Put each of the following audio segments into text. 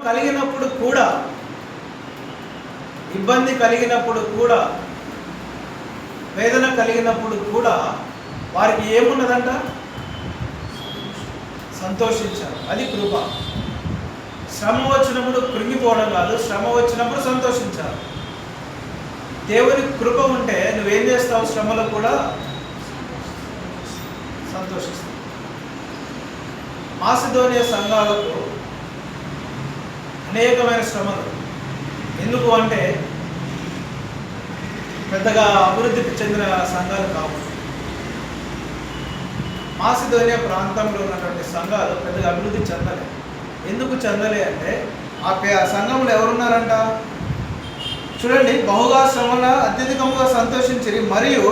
కలిగినప్పుడు కూడా, ఇబ్బంది కలిగినప్పుడు కూడా, వేదన కలిగినప్పుడు కూడా వారికి ఏమున్నదంట? సంతోషించారు. అది కృప. శ్రమ వచ్చినప్పుడు కృంగిపోవడం కాదు, శ్రమ వచ్చినప్పుడు సంతోషించారు. దేవుని కృప ఉంటే నువ్వేం చేస్తావు? శ్రమలో కూడా సంతోషిస్తావు. మాసిదోనియ సంఘాలకు అనేకమైన శ్రమలు. ఎందుకు అంటే పెద్దగా అభివృద్ధి చెందిన సంఘాలు కావు. మాసిదోనియా ప్రాంతంలో ఉన్నటువంటి సంఘాలు పెద్దగా అభివృద్ధి చెందలే. ఎందుకు చెందలే అంటే ఆ సంఘంలో ఎవరున్నారంట? చూడండి, బహుగా శ్రమల అత్యధికముగా సంతోషించిరి, మరియు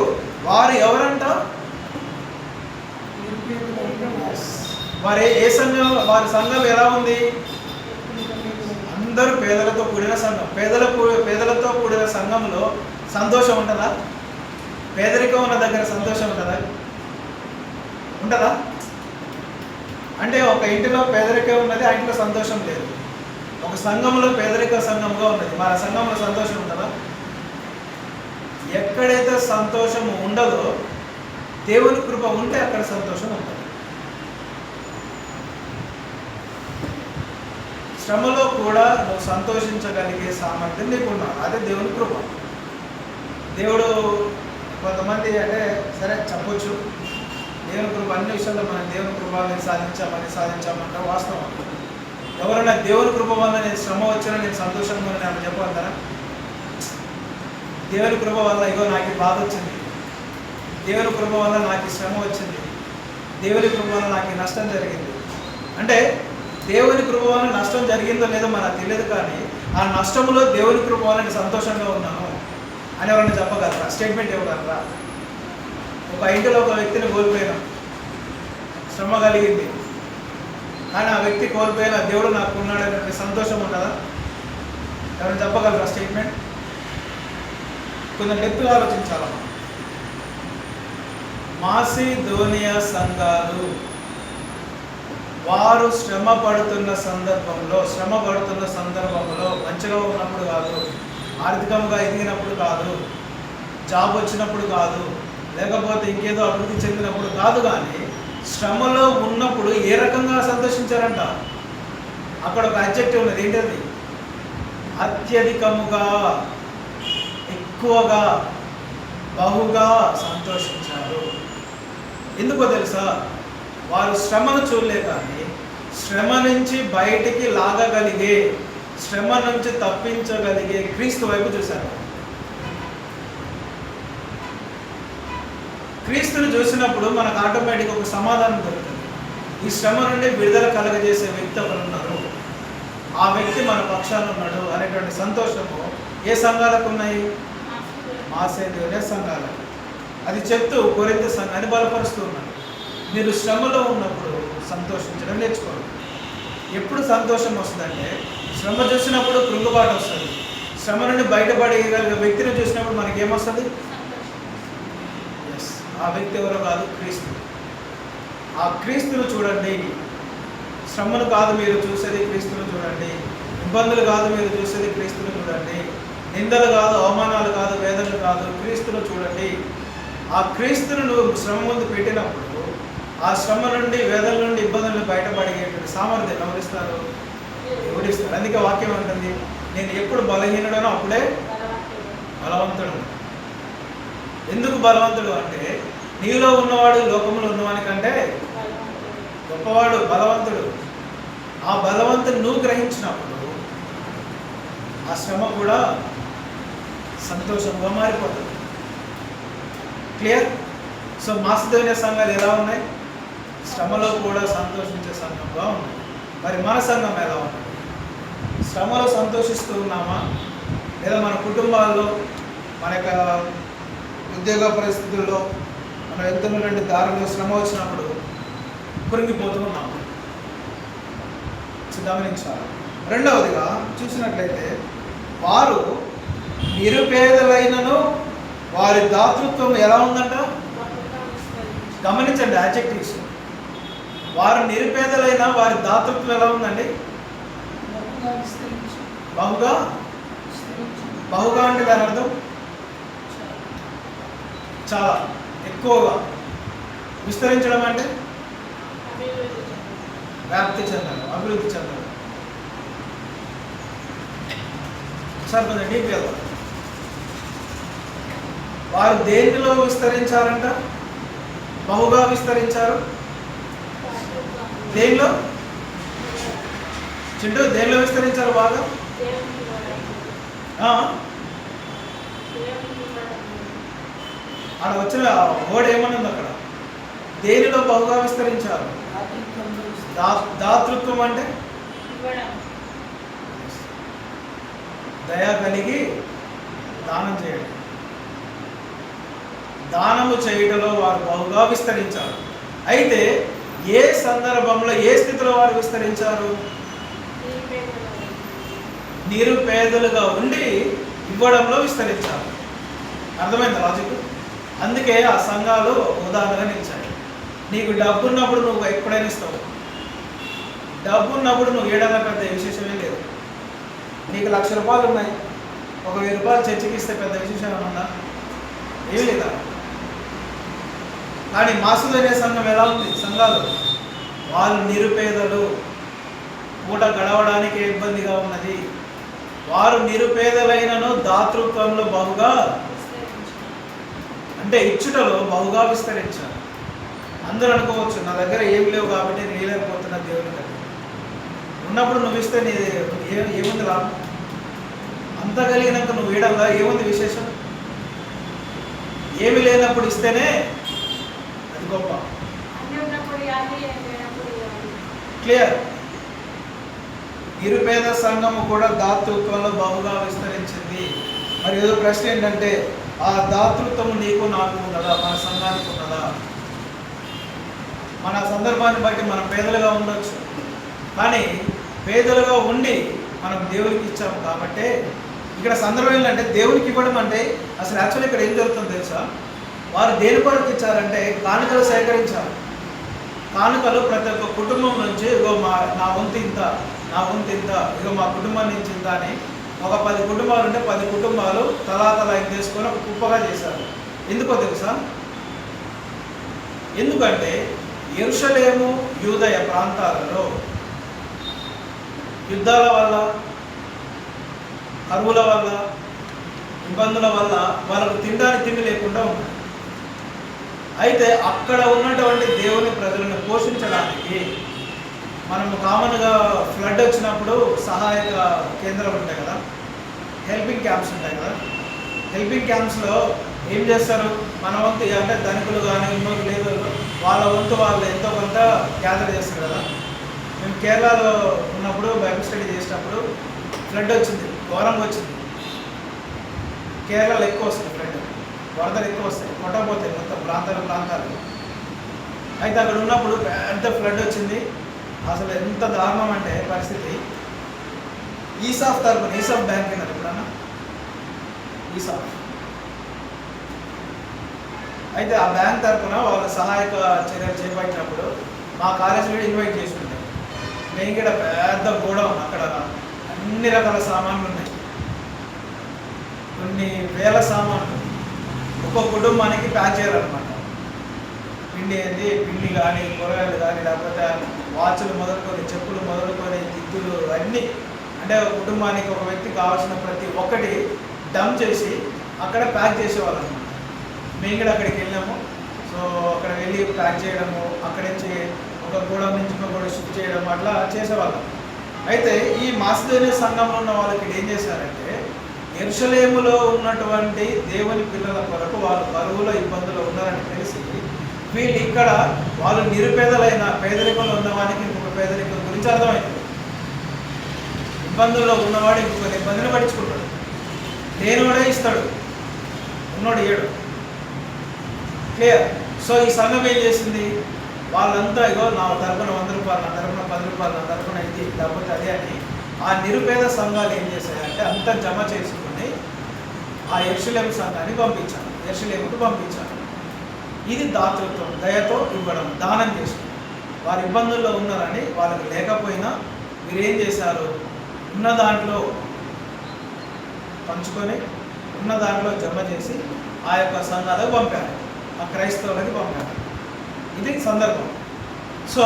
వారు ఎవరంట? వారి ఏ సంఘం? వారి సంఘం ఎలా ఉంది? అందరూ పేదలతో కూడిన సంఘం. పేదలతో కూడిన సంఘంలో సంతోషం ఉంటుందా? పేదరికం ఉన్న దగ్గర సంతోషం ఉంటుందా? ఉంటుందా? అంటే ఒక ఇంటిలో పేదరికం ఉన్నది, ఆ ఇంట్లో సంతోషం లేదు. ఒక సంఘంలో పేదరిక సంఘంగా ఉన్నది, మన సంఘంలో సంతోషం ఉంటుందా? ఎక్కడైతే సంతోషం ఉండదో, దేవుని కృప ఉంటే అక్కడ సంతోషం ఉంటుంది. శ్రమలో కూడా నువ్వు సంతోషించగలిగే సామర్థ్యం నీకు ఉండాలి. అదే దేవుని కృప. దేవుడు కొంతమంది అంటే సరే చెప్పొచ్చు, దేవుని కృప అన్ని విషయాల్లో మనం దేవుని కృప సాధించామంటారు, వాస్తవం. ఎవరైనా దేవుని కృప వల్ల నేను శ్రమ వచ్చినా నేను సంతోషంగా నేను చెప్పగలుగుతారా? దేవుని కృప వల్ల ఇగో నాకు బాధ వచ్చింది, దేవుని కృప వల్ల నాకు శ్రమ వచ్చింది, దేవుని కృప వల్ల నాకు నష్టం జరిగింది అంటే, దేవుని కృప వల్ల నష్టం జరిగిందో లేదో మనకు తెలియదు, కానీ ఆ నష్టంలో దేవుని కృప వల్ల నేను సంతోషంగా ఉన్నాను అని ఎవరైనా చెప్పగలరా? స్టేట్మెంట్ ఇవ్వగలరా? ఒక ఇంటిలో ఒక వ్యక్తిని కోల్పోయినాం, శ్రమ కలిగింది, కానీ ఆ వ్యక్తి కోల్పోయిన దేవుడు నాకు ఉన్నాడనే సంతోషం ఉంటుందా? ఎవరైనా చెప్పగలరా స్టేట్మెంట్? కొంచెం డెప్త్గా ఆలోచించాలమ్మా. మాసిదోనియా సంఘాలు వారు శ్రమ పడుతున్న సందర్భంలో మంచిగా ఉన్నప్పుడు కాదు, ఆర్థికంగా ఎదిగినప్పుడు కాదు, జాబ్ వచ్చినప్పుడు కాదు, లేకపోతే ఇంకేదో అభివృద్ధి చెందినప్పుడు కాదు, కానీ శ్రమలో ఉన్నప్పుడు ఏ రకంగా సంతోషించారంట? అక్కడ ఒక అడ్జెక్టివ్ ఉన్నది, ఏంటది? అత్యధికముగా, ఎక్కువగా, బహుగా సంతోషించారు. ఎందుకో తెలుసా? వారు శ్రమను చూడలే, కానీ శ్రమ నుంచి బయటికి లాగగలిగే, శ్రమ నుంచి తప్పించగలిగే క్రీస్తు వైపు చూశారు. క్రీస్తుని చూసినప్పుడు మనకు ఆటోమేటిక్గా ఒక సమాధానం దొరుకుతుంది. ఈ శ్రమ నుండి విడుదల కలగజేసే వ్యక్తి ఒకరు ఉన్నారు, ఆ వ్యక్తి మన పక్షాన ఉన్నాడు అనేటువంటి సంతోషము ఏ సంఘాలకు ఉన్నాయి? మాసిదోనియా సంఘాలకు. అది చెప్తూ కొరింథీ సంఘాన్ని బలపరుస్తూ ఉన్నాడు. మీరు శ్రమలో ఉన్నప్పుడు సంతోషించడం నేర్చుకోండి. ఎప్పుడు సంతోషం వస్తుందంటే శ్రమ చూసినప్పుడు కృంగుబాటు వస్తుంది. శ్రమ నుండి బయటపడగలిగే వ్యక్తిని చూసినప్పుడు మనకి ఏమొస్తుంది? ఆ వ్యక్తి ఎవరో కాదు, క్రీస్తు. ఆ క్రీస్తును చూడండి. శ్రమను కాదు మీరు చూసేది, క్రీస్తును చూడండి. ఇబ్బందులు కాదు మీరు చూసేది, క్రీస్తును చూడండి. నిందలు కాదు, అవమానాలు కాదు, వేదనలు కాదు, క్రీస్తును చూడండి. ఆ క్రీస్తును నువ్వు శ్రమ ముందు పెట్టినప్పుడు ఆ శ్రమ నుండి, వేదన నుండి, ఇబ్బందుల నుండి బయటపడేటువంటి సామర్థ్యం ఎవరిస్తారు? దేవుడిస్తారు. అందుకే వాక్యం ఉంటుంది, నేను ఎప్పుడు బలహీనుడనో అప్పుడే బలవంతుడు. ఎందుకు బలవంతుడు అంటే నీలో ఉన్నవాడు లోకంలో ఉన్నవానికంటే గొప్పవాడు, బలవంతుడు. ఆ బలవంతుడు నువ్వు గ్రహించినప్పుడు ఆ శ్రమ కూడా సంతోషంగా మారిపోతుంది. క్లియర్? సో మాసిదోనియా సంఘాలు ఎలా ఉన్నాయి? శ్రమలో కూడా సంతోషించే సంఘంగా ఉన్నాయి. మరి మన సంఘం ఎలా ఉంది? శ్రమలో సంతోషిస్తూ ఉన్నామా, లేదా మన కుటుంబాల్లో, మన యొక్క ఉద్యోగ పరిస్థితుల్లో, మన వెళ్తున్నటువంటి దారిలో శ్రమ వచ్చినప్పుడు కృంగిపోతూ ఉన్నాము? గమనించాలి. రెండవదిగా చూసినట్లయితే వారు నిరుపేదలైనను వారి దాతృత్వం ఎలా ఉందంట? గమనించండి అడ్జెక్టివ్స్. వారు నిరుపేదలైన వారి దాతృత్వం ఎలా ఉందండి? బహుగా బహుగా అంటే దాని అర్థం చాలా ఎక్కువగా. విస్తరించడం అంటే వ్యాప్తి చెందడం, అభివృద్ధి చెందడం. సార్ కొంచెం డీప్ వెళ్దాం. వారు దేనిలో విస్తరించారంట? బహుగా విస్తరించారు. దేనిలో చింటూ దేనిలో విస్తరించారు బాగా? అక్కడ వచ్చిన వర్డ్ ఏమన్నది అక్కడ? దేనిలో బహుగా విస్తరించారు? దాతృత్వం అంటే దయ కలిగి దానం చేయడం. దానము చేయడంలో వారు బహుగా విస్తరించారు. అయితే ఏ సందర్భంలో ఏ స్థితిలో వారు విస్తరించారు? నిరుపేదలుగా ఉండి ఇవ్వడంలో విస్తరించారు. అర్థమైంది లాజిక్? అందుకే ఆ సంఘాలు ఉదాహరణగా నిలిచాయి. నీకు డబ్బు ఉన్నప్పుడు నువ్వు ఎప్పుడైనా ఇస్తావు. డబ్బు ఉన్నప్పుడు నువ్వు ఏడన్నా పెద్ద విశేషమే లేదు. నీకు 1,00,000 రూపాయలు ఉన్నాయి, 1,000 రూపాయలు చర్చికి ఇస్తే పెద్ద విశేషం ఏమన్నా? ఏమి లేదా? కానీ మాసుదనే సంఘం ఎలా ఉంది? సంఘాలు వాళ్ళు నిరుపేదలు, పూట గడవడానికి ఇబ్బందిగా ఉన్నది. వారు నిరుపేదలైనను దాతృత్వంలో బహుగా అంటే ఇచ్చుటలో బహుగా విస్తరించారు. అందరూ అనుకోవచ్చు నా దగ్గర ఏమి లేవు కాబట్టి నేను వేయలేకపోతున్నా దేవుని దగ్గర. ఉన్నప్పుడు నువ్వు ఇస్తే నీ ఏముంది లాభం? అంత కలిగినాక నువ్వు వేయడంలో ఏముంది విశేషం? ఏమి లేనప్పుడు ఇస్తేనే అది గొప్ప. క్లియర్? నిరుపేద సంఘము కూడా దాతృత్వంలో బహుగా విస్తరించింది. మరి ఏదో ప్రశ్న ఏంటంటే ఆ దాతృత్వం నీకు నాకు ఉన్నదా? మన సంఘానికి ఉన్నదా? మన సందర్భాన్ని బట్టి మనం పేదలుగా ఉండొచ్చు, కానీ పేదలుగా ఉండి మనం దేవునికి ఇచ్చాము కాబట్టి ఇక్కడ సందర్భం ఏంటంటే దేవునికి ఇవ్వడం అంటే అసలు యాక్చువల్లీ ఇక్కడ ఏం జరుగుతుందో తెలుసా? వారు దేని కొరకు ఇచ్చారంటే కానుకలు సేకరించారు. కానుకలు ప్రతి ఒక్క కుటుంబం నుంచి ఇగో నా వంతు ఇంత, నా వంతు ఇంత, ఇగో మా కుటుంబం నుంచి ఇంత అని ఒక 10 కుటుంబాలు ఉంటే 10 కుటుంబాలు తలా ఇంత తీసుకొని ఒక కుప్పగా చేశారు. ఎందుకో తెలుసా? ఎందుకంటే యెరూషలేము యూదయ ప్రాంతాలలో యుద్ధాల వల్ల, కరువుల వల్ల, ఇబ్బందుల వల్ల వాళ్ళకు తినడానికి తిండి లేకుండా ఉంది. అయితే అక్కడ ఉన్నటువంటి దేవుని ప్రజలను పోషించడానికి మనము కామన్గా ఫ్లడ్ వచ్చినప్పుడు సహాయక కేంద్రాలు ఉంటాయి కదా, హెల్పింగ్ క్యాంప్స్ ఉంటాయి కదా. హెల్పింగ్ క్యాంప్స్లో ఏం చేస్తారు? మన వంతు అంటే ధనికులు కానీ ఉన్నోళ్ళు లేదు వాళ్ళ వంతు వాళ్ళు ఎంతో కొంత గ్యాదర్ చేస్తారు కదా. మేము కేరళలో ఉన్నప్పుడు బైబిల్ స్టడీ చేసినప్పుడు ఫ్లడ్ వచ్చింది, ఘోరంగా వచ్చింది. కేరళలో ఎక్కువ వస్తుంది ఫ్లడ్, వరదలు ఎక్కువ వస్తాయి, కొట్టకపోతాయి మొత్తం ప్రాంతాలు. అయితే అక్కడ ఉన్నప్పుడు పెద్ద ఫ్లడ్ వచ్చింది. అసలు ఎంత దారుణం అంటే పరిస్థితి. ఈసాఫ్ తరపున, ఈసాఫ్ బ్యాంక్ అయినా ఎప్పుడన్నా ఈసాఫ్, అయితే ఆ బ్యాంక్ తరపున వాళ్ళ సహాయక చర్యలు చేపట్టినప్పుడు మా కాలేజ్ కూడా ఇన్వైట్ చేసుకుంటాం. మేము ఇక్కడ పెద్ద గోడౌన్, అక్కడ అన్ని రకాల సామాన్లు ఉన్నాయి, కొన్ని వేల సామాన్లు. ఒక్కొక్క కుటుంబానికి ప్యాక్ చేయాలన్నమాట. పిండి కానీ, కూరగాయలు కానీ, లేకపోతే వాచ్లు మొదలుకొని, చెప్పులు మొదలుకొని, దిద్దులు అన్నీ, అంటే ఒక కుటుంబానికి ఒక వ్యక్తికి కావాల్సిన ప్రతి ఒక్కటి డంప్ చేసి అక్కడ ప్యాక్ చేసేవాళ్ళు అనమాట. మేము కూడా అక్కడికి వెళ్ళాము. సో అక్కడ వెళ్ళి ప్యాక్ చేయడము, అక్కడి నుంచి ఒక గోడౌన్ నుంచి ఒక గోడ షిఫ్ట్ చేయడం, అట్లా చేసేవాళ్ళం. అయితే ఈ మాసిదోనియా సంఘంలో ఉన్న వాళ్ళకి ఏం చేశారంటే యెరూషలేములో ఉన్నటువంటి దేవుని పిల్లల కొరకు వాళ్ళు కరువులో ఇబ్బందులు ఉన్నారని తెలిసి వీళ్ళు ఇక్కడ వాళ్ళు నిరుపేదలైన, పేదరికంలో ఉన్నవానికి ఇంకొక పేదరికం గురించి అర్థమైంది. ఇబ్బందుల్లో ఉన్నవాడు ఇంకొక ఇబ్బందిని పట్టించుకుంటాడు, లేనివాడే ఇస్తాడు, ఉన్నోడు ఏడు. క్లియర్? సో ఈ సంఘం ఏం చేసింది? వాళ్ళంతా ఇగో నా తరపున 100 రూపాయలు, నా తరపున 10 రూపాయలు, నా తరపున ఇది, లేకపోతే అదే అని ఆ నిరుపేద సంఘాలు ఏం చేశాయంటే అంతా జమ చేసుకుని ఆ యెరూషలేము సంఘాన్ని పంపించాను, యెరూషలేముకు పంపించాను. ఇది దాతృత్వం, దయతో ఇవ్వడం, దానం చేసుకోవడం. వారు ఇబ్బందుల్లో ఉన్నారని వాళ్ళకి లేకపోయినా మీరేం చేశారు? ఉన్న దాంట్లో పంచుకొని ఉన్న దాంట్లో జమ చేసి ఆ యొక్క సంఘాలకు పంపారు, ఆ క్రైస్తవులకి పంపారు. ఇది సందర్భం. సో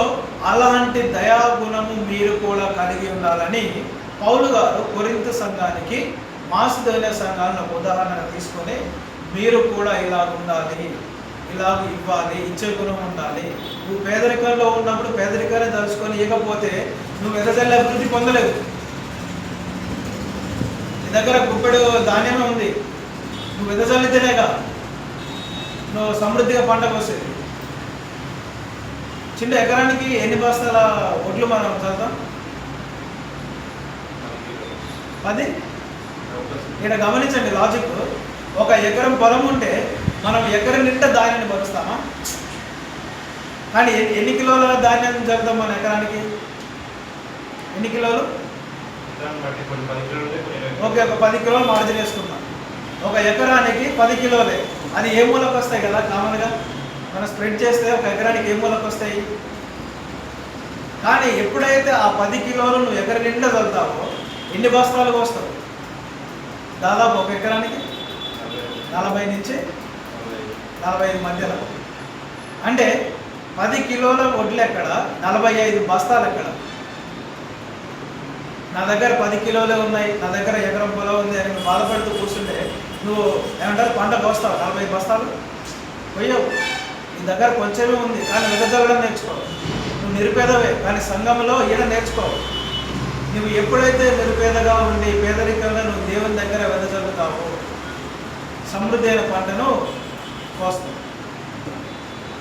అలాంటి దయాగుణము మీరు కూడా కలిగి ఉండాలని పౌలు గారు కొరింథు సంఘానికి, మాసిదోనియా సంఘాలను ఉదాహరణ తీసుకొని మీరు కూడా ఇలా ఉండాలి, ఇలాగ ఇవ్వాలి, ఇచ్చే గుణం ఉండాలి. నువ్వు పేదరికంలో ఉన్నప్పుడు పేదరికాన్ని తలుచుకొని ఇవ్వకపోతే నువ్వు ఎదజల్లి అభివృద్ధి పొందలేవు. నీ దగ్గర గుప్పెడు ధాన్యమే ఉంది, నువ్వు ఎదజల్లితేనేగా నువ్వు సమృద్ధిగా పంట కోసేది. చిన్న ఎకరానికి ఎన్ని బస్తాల ఒడ్లు మనం చదువుతాం? 10. ఇక్కడ గమనించండి లాజిక్. ఒక ఎకరం పొలం ఉంటే మనం ఎకరం నిండా ధాన్యాన్ని పరుస్తామా? కానీ ఎన్ని కిలోల ధాన్యాన్ని చదువుతాం మన ఎకరానికి? ఎన్ని కిలోలు? ఓకే, ఒక 10 కిలోలు మార్జిన్ వేసుకుందాం. ఒక ఎకరానికి 10 కిలోలే. అది ఏ మూలకు వస్తాయి కదా కామన్గా మనం స్ప్రెడ్ చేస్తే ఒక ఎకరానికి ఏ మూలకు వస్తాయి. కానీ ఎప్పుడైతే ఆ 10 కిలోలు నువ్వు ఎకరం నిండా చదువుతావో ఎన్ని బస్తాలకు వస్తావు? దాదాపు ఒక ఎకరానికి 40 నుంచి 45 మధ్యలో. అంటే 10 కిలోల వడ్లు ఎక్కడ, 45 బస్తాలు ఎక్కడ? నా దగ్గర 10 కిలోలే ఉన్నాయి, నా దగ్గర ఎకరం పొలం ఉంది అని నువ్వు బాధపడుతూ కూర్చుంటే నువ్వు ఏమంటారు పంట కోస్తావు? 40 బస్తాలు పోయావు. నీ దగ్గర కొంచెమే ఉంది కానీ వెదజల్లడం నేర్చుకో. నువ్వు నిరుపేదవే కానీ సంఘంలో ఈడ నేర్చుకో. నువ్వు ఎప్పుడైతే నిరుపేదగా ఉండి పేదరికంగా నువ్వు దేవుని దగ్గర వెదజల్లుతావో సమృద్ధి అయిన పంటను కోస్తావు.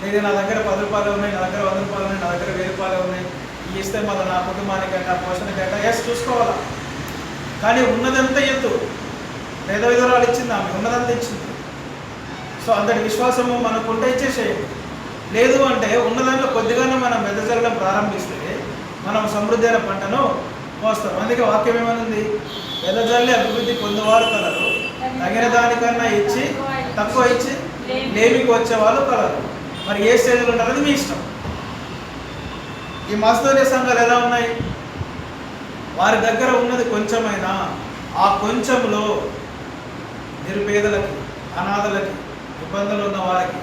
లేదు నా దగ్గర 10 రూపాయలు ఉన్నాయి, నా దగ్గర 100 రూపాయలు ఉన్నాయి, నా దగ్గర 1000 రూపాయలు ఉన్నాయి, ఇస్తే మళ్ళీ నా కుటుంబానికంట పోషణకంట ఎస్ చూసుకోవాలా. కానీ ఉన్నదంతా ఎత్తు. పేద విధురాలు ఇచ్చింది, ఆమె ఉన్నదంతా ఇచ్చింది. సో అంతటి విశ్వాసము మనకుంటే ఇచ్చేసేయండి. లేదు అంటే ఉన్నదాంట్లో కొద్దిగానే మనం వెదజల్లడం ప్రారంభిస్తే మనం సమృద్ధి అయిన పంటను కోస్తాం. అందుకే వాక్యం ఏమనుంది? వెదజల్లి అభివృద్ధి పొందేవారు కలరు, తగిన దానికన్నా ఇచ్చి తక్కువ ఇచ్చి లేమికి వచ్చేవాళ్ళు కలరు. మరి ఏ స్టేజ్లో ఉన్నారది మీ ఇష్టం. ఈ మాసిదోనియా సంఘాలు ఎలా ఉన్నాయి? వారి దగ్గర ఉన్నది కొంచెమైనా ఆ కొంచెంలో నిరుపేదలకి, అనాథలకి, ఇబ్బందులు ఉన్న వారికి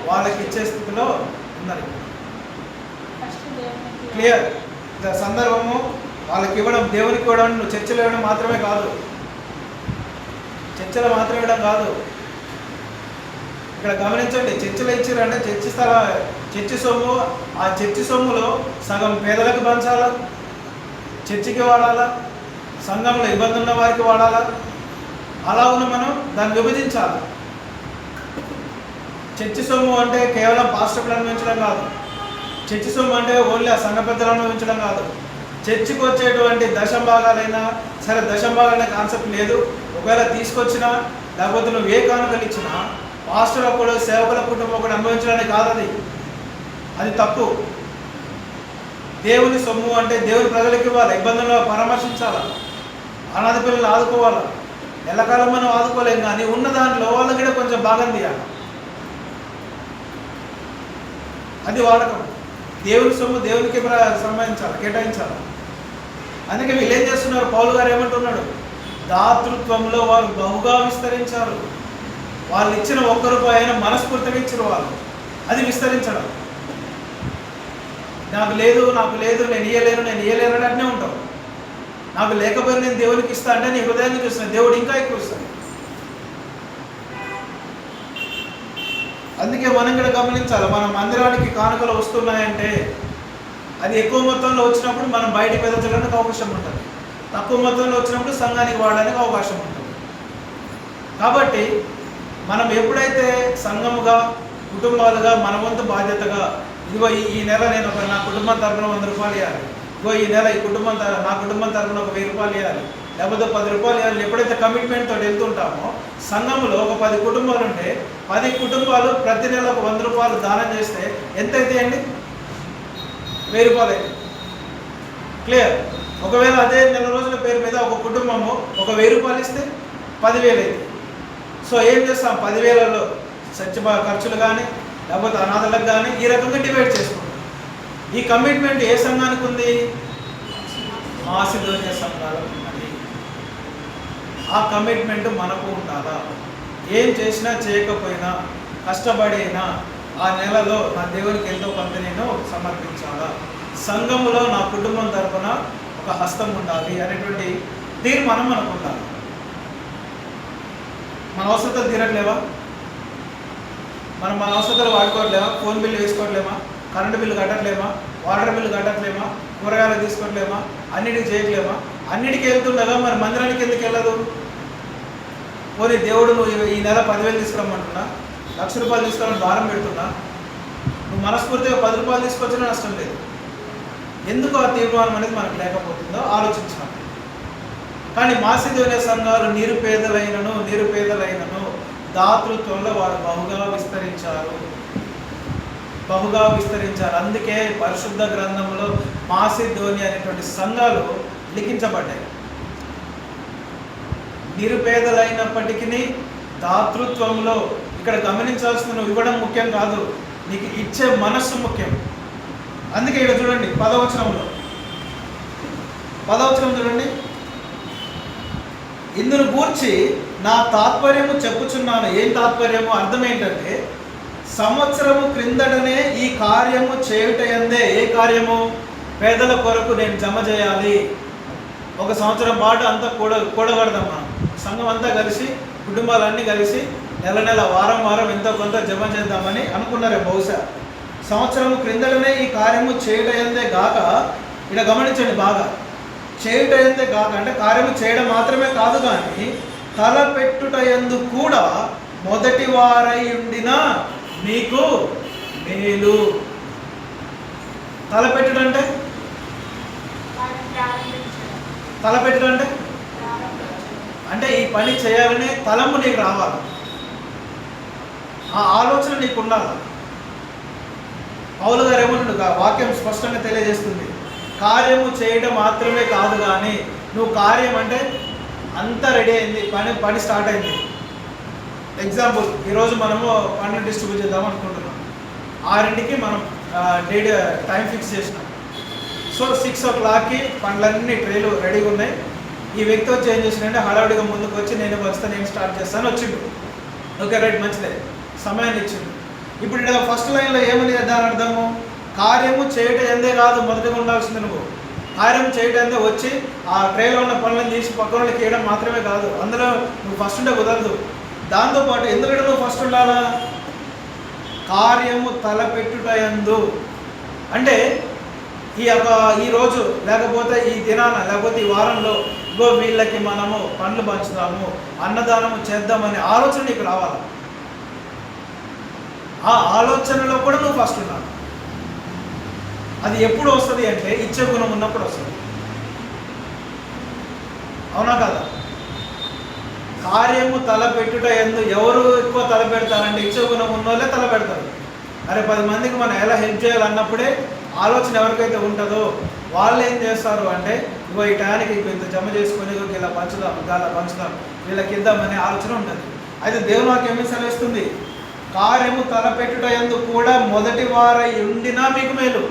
వాళ్ళకి ఇచ్చే స్థితిలో ఉన్నారు. క్లియర్? సందర్భము వాళ్ళకి ఇవ్వడం, దేవునికి ఇవ్వడం, నువ్వు చర్చలు ఇవ్వడం మాత్రమే కాదు, చర్చలు మాత్రం ఇవ్వడం కాదు. ఇక్కడ గమనించండి, చర్చలు ఇచ్చారంటే చర్చి సొమ్ము, ఆ చర్చి సొమ్ములో సగం పేదలకు పంచాలా, చర్చికి వాడాలా, సంఘంలో ఇబ్బంది ఉన్న వారికి వాడాలా. అలా ఉన్న మనం దాన్ని విభజించాలి. చర్చి సొమ్ము అంటే కేవలం పాస్టర్లను అనుభవించడం కాదు. చర్చి సొమ్ము అంటే ఓన్లీ ఆ సంఘ పెద్దలను అనుభవించడం కాదు. చర్చికి వచ్చేటువంటి దశంభాగాలైనా సరే, దశంభాగాలనే కాన్సెప్ట్ లేదు. ఒకవేళ తీసుకొచ్చినా లేకపోతే నువ్వు ఏ కానుకలు ఇచ్చినా పాస్టర్ ఒకడు, సేవకుల కుటుంబం ఒకటి అనుభవించడానికి కాదు. అది తప్పు. దేవుని సొమ్ము అంటే దేవుని ప్రజలకు ఇవ్వాలి, ఇబ్బందుల్లో పరామర్శించాలా, అనాథ పిల్లలు ఆదుకోవాలా. ఎల్లకాలం మనం ఆదుకోలేం కానీ ఉన్న దాంట్లో వాళ్ళకి కూడా కొంచెం భాగం తీయాలి. అది వాడకం. దేవుని సొమ్ము దేవునికి సంబంధించాలి, కేటాయించాలి. అందుకే వీళ్ళు ఏం చేస్తున్నారు? పౌలు గారు ఏమంటున్నాడు? దాతృత్వంలో వారు బహుగా విస్తరించారు. వాళ్ళు ఇచ్చిన 1 రూపాయి అయినా మనస్ఫూర్తిగా ఇచ్చిన వాళ్ళు, అది విస్తరించడం. నాకు లేదు, నేను ఇయ్యలేను అట్నే ఉంటావు. నాకు లేకపోయినా నేను దేవునికి ఇస్తా అంటే నీ హృదయాన్ని చూస్తాను, దేవుడు ఇంకా ఎక్కువ ఇస్తాను. అందుకే మనం కూడా గమనించాలి. మన మందిరానికి కానుకలు వస్తున్నాయంటే అది ఎక్కువ మొత్తంలో వచ్చినప్పుడు మనం బయటికి వెదజల్లడానికి అవకాశం ఉంటుంది, తక్కువ మొత్తంలో వచ్చినప్పుడు సంఘానికి వాడడానికి అవకాశం ఉంటుంది. కాబట్టి మనం ఎప్పుడైతే సంఘముగా, కుటుంబాలుగా మన వంతు బాధ్యతగా, ఇదిగో ఈ నెల నేను నా కుటుంబం తరఫున 100 రూపాయలు ఇవ్వాలి, ఇదిగో ఈ నెల నా కుటుంబం తరఫున ఒక 1000 రూపాయలు ఇవ్వాలి, లేకపోతే 10 రూపాయలు ఇవ్వాలి, ఎప్పుడైతే కమిట్మెంట్తో వెళ్తుంటామో సంఘంలో ఒక 10 కుటుంబాలు ఉంటే 10 కుటుంబాలు ప్రతి నెల ఒక 100 రూపాయలు దానం చేస్తే ఎంత అవుతాయండి? 1000 రూపాయలు అయితే. క్లియర్? ఒకవేళ అదే నెల రోజుల పేరు మీద ఒక కుటుంబము ఒక 1000 రూపాయలు ఇస్తే 10,000 అయితే. సో ఏం చేస్తాం? 10,000లో చర్చ ఖర్చులు కానీ లేకపోతే అనాథలకు కానీ ఈ రకంగా డివైడ్ చేసుకుంటాం. ఈ కమిట్మెంట్ ఏ సంఘానికి ఉంది? మాసిదోనియ సంఘాలకు ఉన్నది. ఆ కమిట్మెంట్ మనకు ఉండాలా? ఏం చేసినా చేయకపోయినా కష్టపడైనా ఆ నెలలో నా దేవునికి ఎంతో కొంత నేను సమర్పించాలా, సంఘములో నా కుటుంబం తరపున ఒక హస్తం ఉండాలి అనేటువంటి తీర్మానం మనకు ఉండాలి. మన అవసరతలు తీరట్లేవా? మన అవసరతలు వాడుకోవట్లేమా? ఫోన్ బిల్లు వేసుకోవట్లేమా? కరెంటు బిల్లు కట్టట్లేమా? వాటర్ బిల్లు కట్టట్లేమా? కూరగాయలు తీసుకోవట్లేమా? అన్నిటికి చేయట్లేమా? అన్నిటికీ వెళ్తుండగా మరి మందిరానికి ఎందుకు వెళ్ళదు? పోనీ దేవుడు నువ్వు ఈ నెల 10,000 తీసుకురమ్మంటున్నా, ₹1,00,000 తీసుకురమ్మని భారం పెడుతున్నా, నువ్వు మనస్ఫూర్తిగా ₹10 తీసుకొచ్చినా నష్టం లేదు. ఎందుకు ఆ తీర్మానం అనేది మనకు లేకపోతుందో ఆలోచించాలి. కానీ మాసిదోనియ సంఘాలు నిరుపేదలైనను దాతృత్వంలో వారు బహుగా విస్తరించారు. అందుకే పరిశుద్ధ గ్రంథంలో మాసిదోనియ అనేటువంటి సంఘాలు లిఖించబడ్డాయి. నిరుపేదలైనప్పటికీ దాతృత్వంలో, ఇక్కడ గమనించాల్సిన నువ్వు ఇవ్వడం ముఖ్యం కాదు, నీకు ఇచ్చే మనస్సు ముఖ్యం. అందుకే ఇక్కడ చూడండి 10వ వచనం చూడండి, ఇందును గూర్చి నా తాత్పర్యము చెప్పుచున్నాను. ఏం తాత్పర్యము? అర్థం ఏంటంటే, సంవత్సరము క్రిందటనే ఈ కార్యము చేయుటయందే. ఏ కార్యము? పేదల కొరకు నేను జమ చేయాలి. 1 సంవత్సరం పాటు అంతా కూడగడదాం మనం, సంఘం అంతా కలిసి, కుటుంబాలన్నీ కలిసి నెల వారం ఎంతో కొంత జమ చేద్దామని అనుకున్నారే బహుశా. సంవత్సరము క్రిందటనే ఈ కార్యము చేయుటయందే గాక, ఇక్కడ గమనించండి బాగా, చేయుటయందే గాక అంటే కార్యము చేయడం మాత్రమే కాదు, కానీ తలపెట్టుటయందు కూడా మొదటి వారై ఉండిన మీకు మేలు. తలపెట్టుడు అంటే ఈ పని చేయాలనే తలంపు నీకు రావాలి, ఆ ఆలోచన నీకు ఉండాలి. పౌలు గారు ఏమంటుడు, వాక్యం స్పష్టంగా తెలియజేస్తుంది, కార్యము చేయడం మాత్రమే కాదు, కానీ నువ్వు కార్యం అంటే అంతా రెడీ అయింది, పని స్టార్ట్ అయింది. ఎగ్జాంపుల్, ఈరోజు మనము పండ్లు డిస్ట్రిబ్యూట్ చేద్దాం అనుకుంటున్నాం. 6ంటికి మనం టైం ఫిక్స్ చేసినాం. సో 6 o'clockకి పండ్లన్నీ ట్రేలు రెడీగా ఉన్నాయి. ఈ వ్యక్తి వచ్చి ఏం చేసినంటే హడావుడిగా ముందుకు వచ్చి నేను వస్తాను, నేను స్టార్ట్ చేస్తాను వచ్చిండు. ఓకే రైట్, మంచిదే, సమయాన్ని ఇచ్చిండు. ఇప్పుడు ఇక్కడ ఫస్ట్ లైన్లో ఏమని దాని అర్థము? కార్యము చేయటం ఎందే కాదు మొదటిగా ఉండాల్సింది నువ్వు. కార్యం చేయటం ఎందే వచ్చి ఆ ట్రేలో ఉన్న పనులను తీసి పక్కన వాళ్ళకి వేయడం మాత్రమే కాదు, అందులో నువ్వు ఫస్ట్ ఉంటే కుదరదు. దాంతోపాటు ఎందుకంటే నువ్వు ఫస్ట్ ఉండాలా? కార్యము తలపెట్టుటయందు అంటే ఈ రోజు లేకపోతే ఈ దినాన లేకపోతే ఈ వారంలో ఇగో వీళ్ళకి మనము పండ్లు పంచుదాము, అన్నదానము చేద్దామనే ఆలోచన నీకు రావాలి. ఆ ఆలోచనలో కూడా నువ్వు ఫస్ట్ ఉన్నావు. అది ఎప్పుడు వస్తుంది అంటే ఇచ్చే గుణం ఉన్నప్పుడు వస్తుంది. అవునా కదా? కార్యము తలపెట్టుట ఎందు ఎవరు ఎక్కువ తలపెడతారంటే ఇచ్చే గుణం ఉన్నోళ్ళే తలపెడతారు. అరే 10 మందికి మనం ఎలా హెల్ప్ చేయాలన్నప్పుడే ఆలోచన ఎవరికైతే ఉంటుందో వాళ్ళు ఏం చేస్తారు అంటే ఇగో ఈ టయానికి ఇంత జమ చేసుకొని ఇలా పంచుదాం వీళ్ళకి ఇద్దామనే ఆలోచన ఉంటుంది. అయితే దేవుని వాక్యం ఏమి సెలవిస్తుంది? కార్యము తలపెట్టుట యందు కూడా మొదటి వారై ఉండినా మీకు మేలు.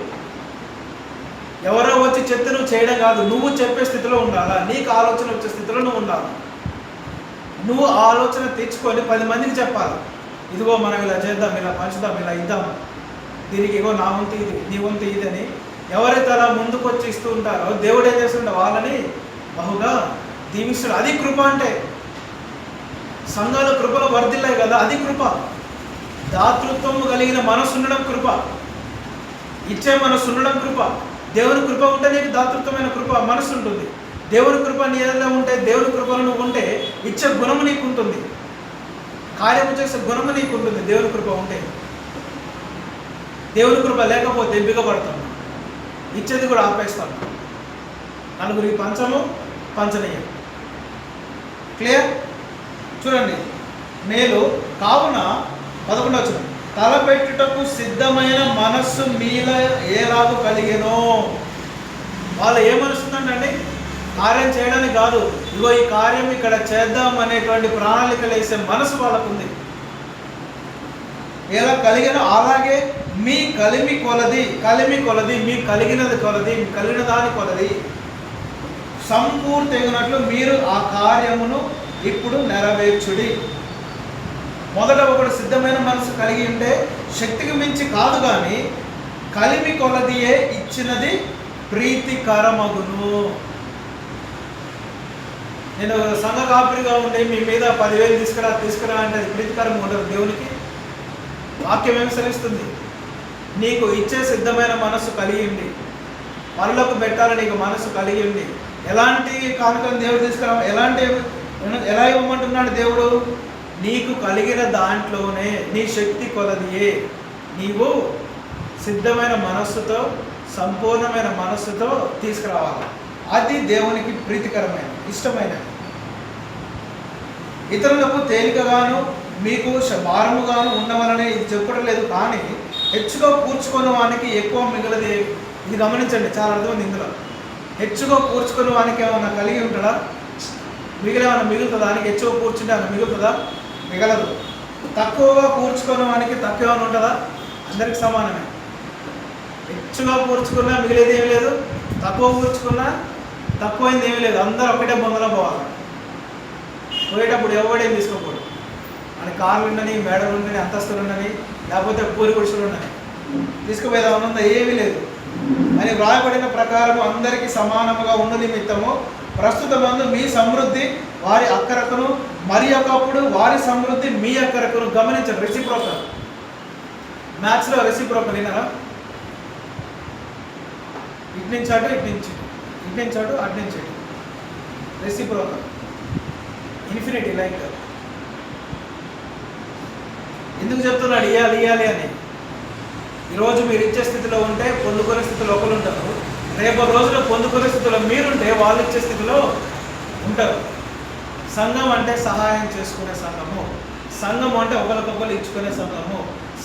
ఎవరో వచ్చి చెప్తే నువ్వు చేయడం కాదు, నువ్వు చెప్పే స్థితిలో ఉండాలా, నీకు ఆలోచన వచ్చే స్థితిలో నువ్వు ఉండాలి. నువ్వు ఆలోచన తెచ్చుకొని 10 మందికి చెప్పాలి, ఇదిగో మనం ఇలా చేద్దాం, ఇలా పంచుదాం, ఇలా ఇద్దాం, దీనికి ఇగో నా వంతు ఇది, నీ వంతు ఇది అని ఎవరైతే అలా ముందుకు వచ్చి ఇస్తూ ఉంటారో దేవుడు ఏం చేస్తుంటే వాళ్ళని బహుగా దీవిస్తాడు. అది కృప. అంటే సంఘాలు కృపలో వర్ధిల్లాయి కదా, అది కృప. దాతృత్వము కలిగిన మనసు ఉండడం కృప, ఇచ్చే మనసు ఉండడం కృప. దేవుని కృప ఉంటే నీకు దాతృత్వమైన కృప మనసు ఉంటుంది. దేవుని కృప నీ ఏదైనా ఉంటే, దేవుని కృపను నువ్వు ఉంటే ఇచ్చే గుణము నీకు ఉంటుంది, కార్యము చేసే గుణము నీకు ఉంటుంది. దేవుని కృప ఉంటే. దేవుని కృప లేకపోతే బిగపడతాము, ఇచ్చేది కూడా ఆపేస్తాము, నలుగురికి పంచనీయం. క్లియర్? చూడండి, మేలు కావున 11వ వచనం, తలపెట్టుటకు సిద్ధమైన మనస్సు మీలో ఏలాగూ కలిగెనో. వాళ్ళు ఏమనుస్తుందండి? కార్యం చేయడానికి కాదు, ఇగో ఈ కార్యం ఇక్కడ చేద్దాం అనేటువంటి ప్రణాళికలు వేసే మనసు వాళ్ళకుంది. ఎలా కలిగినో అలాగే మీ కలిమి కొలది, మీకు కలిగినది కొలది, కలిగిన దాని కొలది సంపూర్తిగునట్లు మీరు ఆ కార్యమును ఇప్పుడు నెరవేర్చుడి. మొదట ఒకడు సిద్ధమైన మనసు కలిగి ఉంటే శక్తికి మించి కాదు, కానీ కలిమి కొలదియే ఇచ్చినది ప్రీతికరమగును. నేను సంఘ కాపురిగా ఉండి మీ మీద 10,000 తీసుకురా అంటే అది ప్రీతికరం ఉండదు దేవునికి. వాక్యం ఏమి సెలవిస్తుంది? నీకు ఇచ్చే సిద్ధమైన మనస్సు కలిగి ఉండి, పనులకు పెట్టాలని నీకు మనస్సు కలిగి ఉండి, ఎలాంటి కానుకను దేవుడు తీసుకురా, ఎలా ఇవ్వమంటున్నాడు దేవుడు? నీకు కలిగిన దాంట్లోనే నీ శక్తి కొలదియే నీవు సిద్ధమైన మనస్సుతో, సంపూర్ణమైన మనస్సుతో తీసుకురావాలి. అది దేవునికి ప్రీతికరమైన, ఇష్టమైన. ఇతరులకు తేలికగాను మీకు భారముగాను ఉండవలనే ఇది చెప్పడం లేదు, కానీ హెచ్చుగా కూర్చుకున్న వానికి ఎక్కువ మిగలది. ఇది గమనించండి, చాలా అర్థమైంది ఇందులో. హెచ్చుగా కూర్చుకున్న వానికి ఏమన్నా కలిగి ఉంటాడా? మిగిలేమన్నా మిగులుతుందా? దానికి హెచ్చుగా కూర్చుంటే అన్న మిగులుతుందా? మిగలదు. తక్కువగా కూర్చుకున్న వానికి తక్కువ ఏమైనా ఉంటుందా? అందరికి సమానమే. హెచ్చుగా కూర్చుకున్నా మిగిలేది ఏమీ లేదు, తక్కువ కూర్చుకున్నా తక్కువైంది ఏమీ లేదు. అందరూ ఒకటే బొందలో పోవాలి. పోయేటప్పుడు ఎవడేం తీసుకోకూడదు. అని కార్లు ఉండని, మేడలు ఉండని, అంతస్తులు ఉండని, లేకపోతే పూరి గుడిసెలు ఉండని తీసుకుపోయేది ఉన్నంత ఏమీ లేదు అని వ్రాయబడిన ప్రకారం అందరికీ సమానముగా ఉండు నిమిత్తము ప్రస్తుత మందు మీ సమృద్ధి వారి అక్కరకును, మరి ఒకప్పుడు వారి సమృద్ధి మీ అక్కరకును. గమనించండి, రెసిప్రోకల్. మ్యాథ్స్లో రెసిప్రోకల్ విన్నారా? ఇటు నుంచి అటు, ఇటు నుంచి అటు, అటు నుంచి అటు. Reciprocal, infinity. లైక్ ఎందుకు చెప్తున్నాడు ఇవ్వాలి అని? ఈరోజు మీరు ఇచ్చే స్థితిలో ఉంటే పొందుకునే స్థితిలో ఒకరు ఉంటారు, రేపు రోజులో పొందుకునే స్థితిలో మీరుంటే వాళ్ళు ఇచ్చే స్థితిలో ఉంటారు. సంఘం అంటే సహాయం చేసుకునే సంఘము. సంఘము అంటే ఒకరికొకరు ఇచ్చుకునే సంఘము.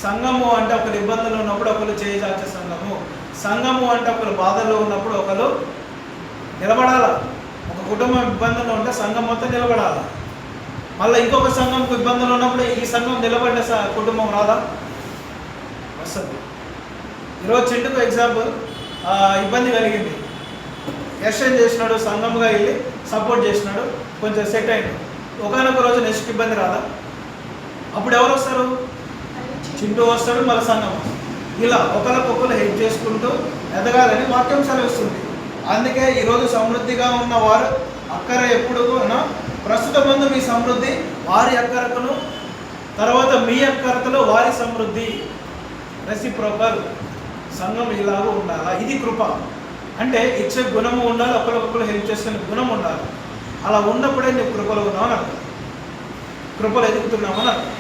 సంఘము అంటే ఒకరు ఇబ్బందులు ఉన్నప్పుడు ఒకరు చేయజాల్చే సంఘము. సంఘము అంటే ఒకరు బాధల్లో ఉన్నప్పుడు ఒకరు నిలబడాల. ఒక కుటుంబం ఇబ్బందులు ఉంటే సంఘం మొత్తం నిలబడాలి. మళ్ళీ ఇంకొక సంఘంకు ఇబ్బందులు ఉన్నప్పుడు ఈ సంఘం నిలబడిన కుటుంబం రాదా? వస్తుంది. ఈరోజు చింటుకు ఎగ్జాంపుల్, ఇబ్బంది కలిగింది, ఎక్స్చేంజ్ చేసినాడు, సంఘంగా వెళ్ళి సపోర్ట్ చేసినాడు, కొంచెం సెట్ అయ్యాడు. ఒకనొక రోజు నెక్స్ట్ ఇబ్బంది రాదా? అప్పుడు ఎవరు వస్తారు? చింటూ వస్తాడు, మళ్ళీ సంఘం వస్తుంది. ఇలా ఒకరికొకరు హెల్ప్ చేసుకుంటూ ఎదగాలని వాక్యం సెలవిస్తుంది. అందుకే ఈరోజు సమృద్ధిగా ఉన్నవారు అక్కర ఎప్పుడు ప్రస్తుత ముందు మీ సమృద్ధి వారి అక్కరకును, తర్వాత మీ అక్కరతలో వారి సమృద్ధి. రెసిప్రోకల్. సంఘం ఇలాగూ ఉండాలా. ఇది కృప. అంటే ఇచ్చే గుణము ఉండాలి, ఒకరికొకరు హెల్ప్ చేసుకునే గుణం ఉండాలి. అలా ఉన్నప్పుడే నువ్వు కృపలో ఉన్నావు అని అర్థం, కృపలు ఎదుగుతున్నావు అని అర్థం.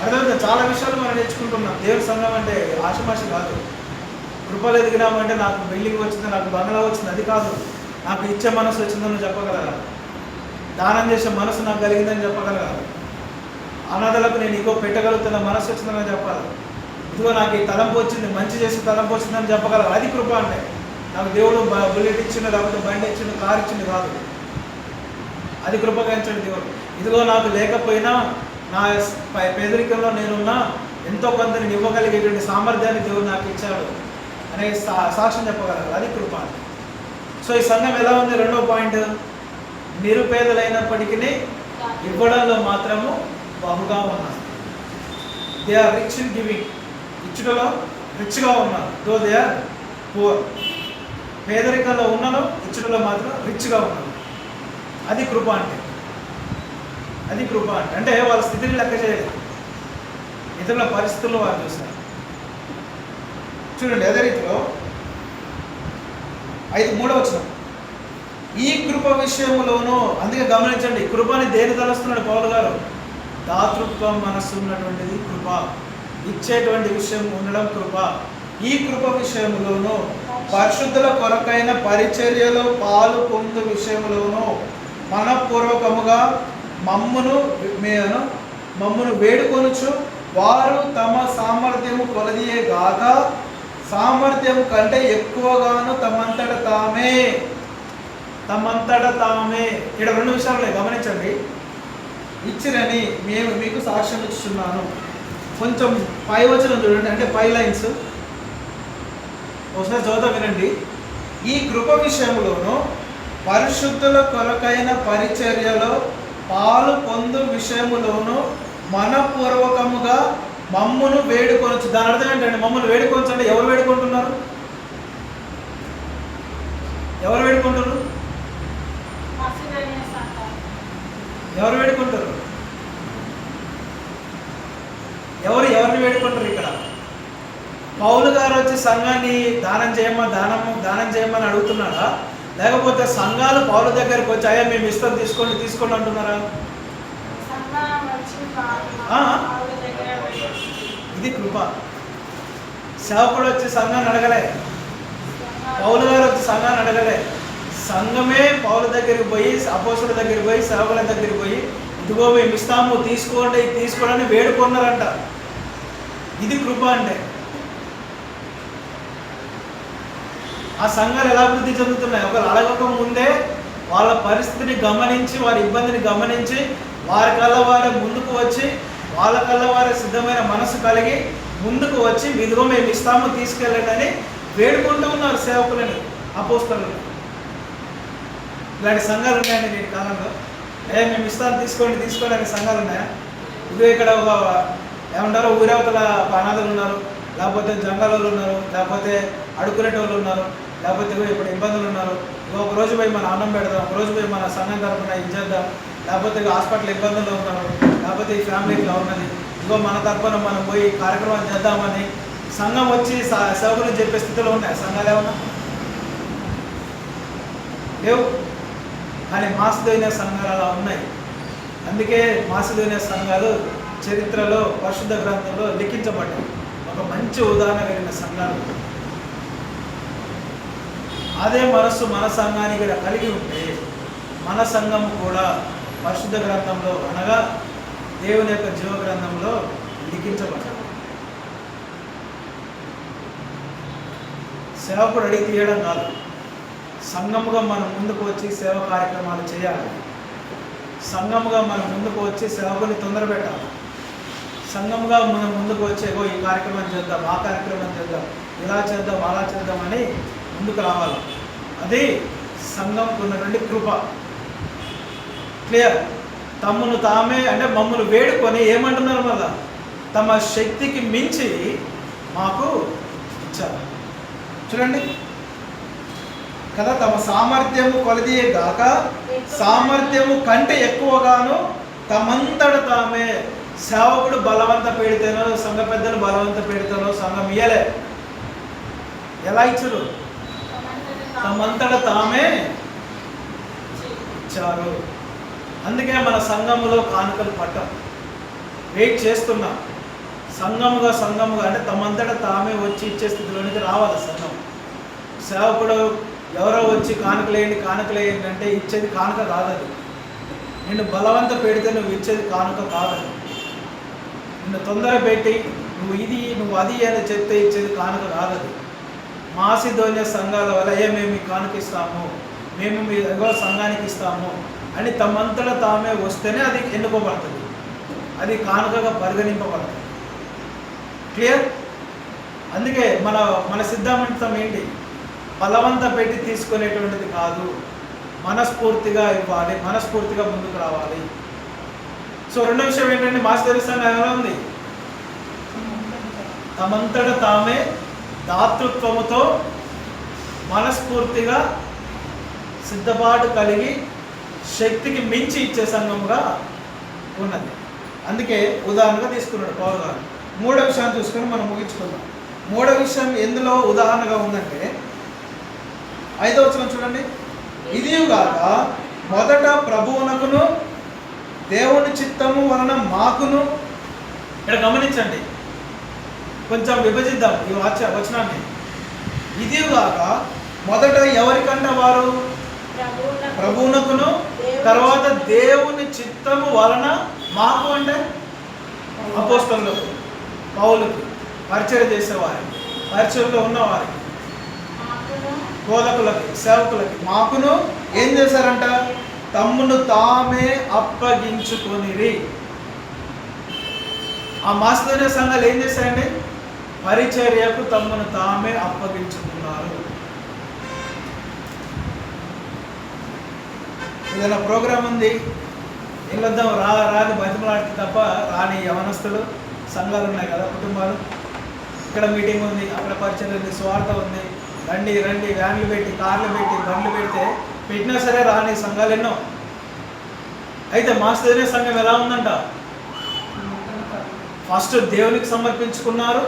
అర్థమైతే చాలా విషయాలు మనం నేర్చుకుంటున్నాం. దేవుని సంఘం అంటే ఆశమాష కాదు. కృపలు ఎదిగినామంటే నాకు బిల్డింగ్ వచ్చింది, నాకు బంగ్లా వచ్చింది, అది కాదు. నాకు ఇచ్చే మనసు వచ్చిందని చెప్పగలగాలి. దానం చేసే మనసు నాకు కలిగిందని చెప్పగలగాలి. అనాథలకు నేను ఇగో పెట్టగలుగుతున్న మనసు వచ్చిందని చెప్పాలి. ఇదిగో నాకు ఈ తలంపు వచ్చింది, మంచి చేసే తలంపు వచ్చిందని చెప్పగలగాలి. అది కృప అంటే. నాకు దేవుడు బుల్లెట్ ఇచ్చిండు, లేకపోతే బండి ఇచ్చిండు, కారు ఇచ్చిండు కాదు. అది కృపగా ఇచ్చాడు దేవుడు. ఇదిగో నాకు లేకపోయినా నా పేదరికంలో నేనున్నా ఎంతో కొంతని ఇవ్వగలిగేటువంటి సామర్థ్యాన్ని దేవుడు నాకు ఇచ్చాడు అనే సాక్ష్యం చెప్పగలగాలి. అది కృప. సో ఈ సంఘం ఎలా ఉంది? రెండో పాయింట్, నిరుపేదలైనప్పటికీ ఇవ్వడంలో మాత్రము బహుగా ఉన్నారు. They are rich in giving. ఇచ్చుటలో రిచ్గా ఉన్నారు. Though they are poor. పేదరికంలో ఉన్నాను, ఇచ్చుటలో మాత్రం రిచ్గా ఉన్నారు. అది కృప అంటే. అది కృప అంటే వాళ్ళ స్థితిని లెక్క చేయలేదు, ఇతరుల పరిస్థితుల్లో వారు చూస్తారు. చూడండి, అదే రీతిలో 3వ వచనం, ఈ కృప విషయంలోనూ. అందుకే గమనించండి, కృపని దేని తలుస్తున్నాడు పౌలు గారు? దాతృత్వం మనస్సు ఉన్నటువంటిది కృప. ఇచ్చేటువంటి విషయం ఉండడం కృప. ఈ కృప విషయంలోనూ, పరిశుద్ధుల కొరకైన పరిచర్యలో పాలు పొందు విషయంలోనూ మనపూర్వకముగా మమ్మును వేడుకొనుచు వారు తమ సామర్థ్యము కొలదియే గాక సామర్థ్యం కంటే ఎక్కువగాను తమంతట తామే. ఇక్కడ 2 విషయాలు గమనించండి. ఇచ్చిరని మేము మీకు సాక్ష్యం ఇస్తున్నాను. కొంచెం పై వచనం చూడండి, అంటే 5 లైన్స్ ఒకసారి చదువుతా వినండి. ఈ కృప విషయంలోను పరిశుద్ధుల కొరకైన పరిచర్యలో పాలు పొందు విషయములోను మనపూర్వకముగా మమ్మును వేడుకొనొచ్చు. దాని అర్థం ఏంటంటే మమ్మల్ని వేడుకొనొచ్చు అంటే ఎవరు వేడుకుంటున్నారు? ఎవరు వేడుకుంటారు? ఎవరు వేడుకుంటారు? ఎవరిని వేడుకుంటారు? ఇక్కడ పౌలు గారు వచ్చి సంఘాన్ని దానం చేయమని అడుగుతున్నారా? లేకపోతే సంఘాలు పౌలు దగ్గరికి వచ్చి అయ్యా మేము ఇస్తాం తీసుకోండి అంటున్నారా? ఇది కృప. సేవకుడు వచ్చి సంఘాన్ని అడగలే, పౌలు గారు వచ్చి సంఘాన్ని అడగలే. సంఘమే పౌలు దగ్గరికి పోయి, అపోస్తుల దగ్గరికి పోయి, సేవకుల దగ్గరికి పోయి ఇదిగో మేము ఇస్తాము తీసుకోండి వేడుకున్నారంట. ఇది కృప అంటే. ఆ సంఘాలు ఎలా అభివృద్ధి చెందుతున్నాయి? ఒకరు అడగక ముందే వాళ్ళ పరిస్థితిని గమనించి, వారి ఇబ్బందిని గమనించి, వారి కళ్ళ వారే ముందుకు వచ్చి, వాళ్ళ కళ్ళ వారే సిద్ధమైన మనసు కలిగి ముందుకు వచ్చి ఇదిగో మేము ఇస్తాము తీసుకెళ్ళండి అని వేడుకుంటూ ఉన్నారు సేవకులని, అపోస్తలుని. ఇలాంటి సంఘాలు ఉన్నాయండి నేటి కాలంలో. మేము ఇస్తాను తీసుకోండి అనే సంఘాలు ఉన్నాయా? ఇదిగో ఇక్కడ ఒక ఏమంటారు, ఊరవతల అనాథలు ఉన్నారు, లేకపోతే జంగళాలు ఉన్నారు, లేకపోతే అడుక్కునేటోళ్ళు ఉన్నారు, లేకపోతే ఇప్పుడు ఇబ్బందులు ఉన్నారు. ఒక రోజు పోయి మన అన్నం పెడదాం, ఒక రోజు పోయి మన సంఘం తరపున ఇచ్చేద్దాం, లేకపోతే హాస్పిటల్ ఇబ్బందులు ఉన్నారు, లేకపోతే ఈ ఫ్యామిలీ ఇట్లా ఉన్నది, ఇగో మన తరపున మనం పోయి కార్యక్రమాలు చేద్దామని సంఘం వచ్చి సేవకులు చెప్పే స్థితిలో ఉన్నాయి సంఘాలు ఏమన్నా లేవు. కానీ మాసిదోనియ సంఘాలు అలా ఉన్నాయి. అందుకే మాసిదోనియ సంఘాలు చరిత్రలో పరిశుద్ధ గ్రంథంలో లిఖించబడ్డాయి. ఒక మంచి ఉదాహరణ కలిగిన సంఘాలు. అదే మనస్సు మన సంఘానికి కలిగి ఉంటే మన సంఘము కూడా పరిశుద్ధ గ్రంథంలో అనగా దేవుని యొక్క జీవ గ్రంథంలో లిఖించబడ్డాయి. సేవకుడు అడిగి తీయడం కాదు, సంఘముగా మనం ముందుకు వచ్చి సేవ కార్యక్రమాలు చేయాలి. సంఘముగా మనం ముందుకు వచ్చి సేవకుని తొందర పెట్టాలి. సంఘముగా మనం ముందుకు వచ్చి ఈ కార్యక్రమం చేద్దాం, ఆ కార్యక్రమం చేద్దాం, ఇలా చేద్దాం, అలా చేద్దామని ముందుకు రావాలి. అది సంఘంకు ఉన్నటువంటి కృప. క్లియర్? తమను తామే అంటే మమ్మల్ని వేడుకొని ఏమంటున్నారు? మళ్ళా తమ శక్తికి మించి మాకు ఇచ్చారు. చూడండి కదా, తమ సామర్థ్యము కొలదియే గాక సామర్థ్యము కంటే ఎక్కువగాను తమంతట తామే. సేవకుడు బలవంత పెడితేనో, సంఘ పెద్దలు బలవంత పెడితేనో సంఘం ఇయ్యలే. ఎలా ఇచ్చారు? తమంతట తామే ఇచ్చారు. అందుకే మన సంఘములో కానుకలు పట్టం, వెయిట్ చేస్తున్నాం. సంఘముగా అంటే తమంతట తామే వచ్చి ఇచ్చే స్థితిలోనికి రావాలి సంఘం. సేవకుడు ఎవరో వచ్చి కానుకలేయండి అంటే ఇచ్చేది కానుక కాదది. నిన్ను బలవంత పెడితే నువ్వు ఇచ్చేది కానుక కాదది. నిన్ను తొందర పెట్టి నువ్వు అది అని చెప్తే ఇచ్చేది కానుక కాదది. మాసిదోనియ సంఘాల వల్ల మేము మీకు కానుక ఇస్తాము, మేము మీ సంఘానికి ఇస్తాము అని తమంతట తామే వస్తేనే అది ఎన్నుకోబడుతుంది, అది కానుకగా పరిగణింపబడుతుంది. క్లియర్? అందుకే మన సిద్ధాంతం ఏంటి? బలవంత పెట్టి తీసుకునేటువంటిది కాదు, మనస్ఫూర్తిగా ఇవ్వాలి, మనస్ఫూర్తిగా ముందుకు రావాలి. సో రెండో విషయం ఏంటంటే మాసిదోనియ సంఘం ఎలా ఉంది? తమంతట తామే దాతృత్వముతో మనస్ఫూర్తిగా సిద్ధపాటు కలిగి శక్తికి మించి ఇచ్చే సంఘముగా ఉన్నది. అందుకే ఉదాహరణగా తీసుకున్నాడు పౌలు గారు. మూడో విషయాన్ని చూసుకొని మనం ముగించుకుందాం. మూడో విషయం ఎందులో ఉదాహరణగా ఉందంటే 5వ వచనం చూడండి. ఇదిగాక మొదట ప్రభువునకును దేవుని చిత్తము వలన మాకును. ఇక్కడ గమనించండి, కొంచెం విభజిద్దాం ఈ వచనాన్ని. ఇదిగాక మొదట ఎవరికంటే వారు ప్రభువునకును, తర్వాత దేవుని చిత్తము వలన మాకు అంటే అపోస్తలులకు, పౌలుకి, పరిచయం చేసేవారికి, పరిచయంలో ఉన్నవారికి, బోధకులకి, సేవకులకి, మాకును ఏం చేశారంట? తమ్మును తామే అప్పగించుకొనిరి. ఆ మాసిదోనియ సంఘాలు ఏం చేశారండి? పరిచర్యకు తమ్మును తామే అప్పగించుకున్నారు. ఏదైనా ప్రోగ్రాం ఉంది, వెళ్ళొద్దాం రాని బతిమలాడితే తప్ప రాని యవనస్తులు సంఘాలు ఉన్నాయి కదా, కుటుంబాలు. ఇక్కడ మీటింగ్ ఉంది, అక్కడ పరిచయం ఉంది, స్వార్థ ఉంది, రండి రండి వ్యాన్లు పెట్టి, కార్లు పెట్టి, బండ్లు పెడితే పెట్టినా సరే రాని సంఘాలు ఎన్నో. అయితే మాస్టర్నే సంఘం ఎలా ఉందంట? ఫస్ట్ దేవునికి సమర్పించుకున్నారు,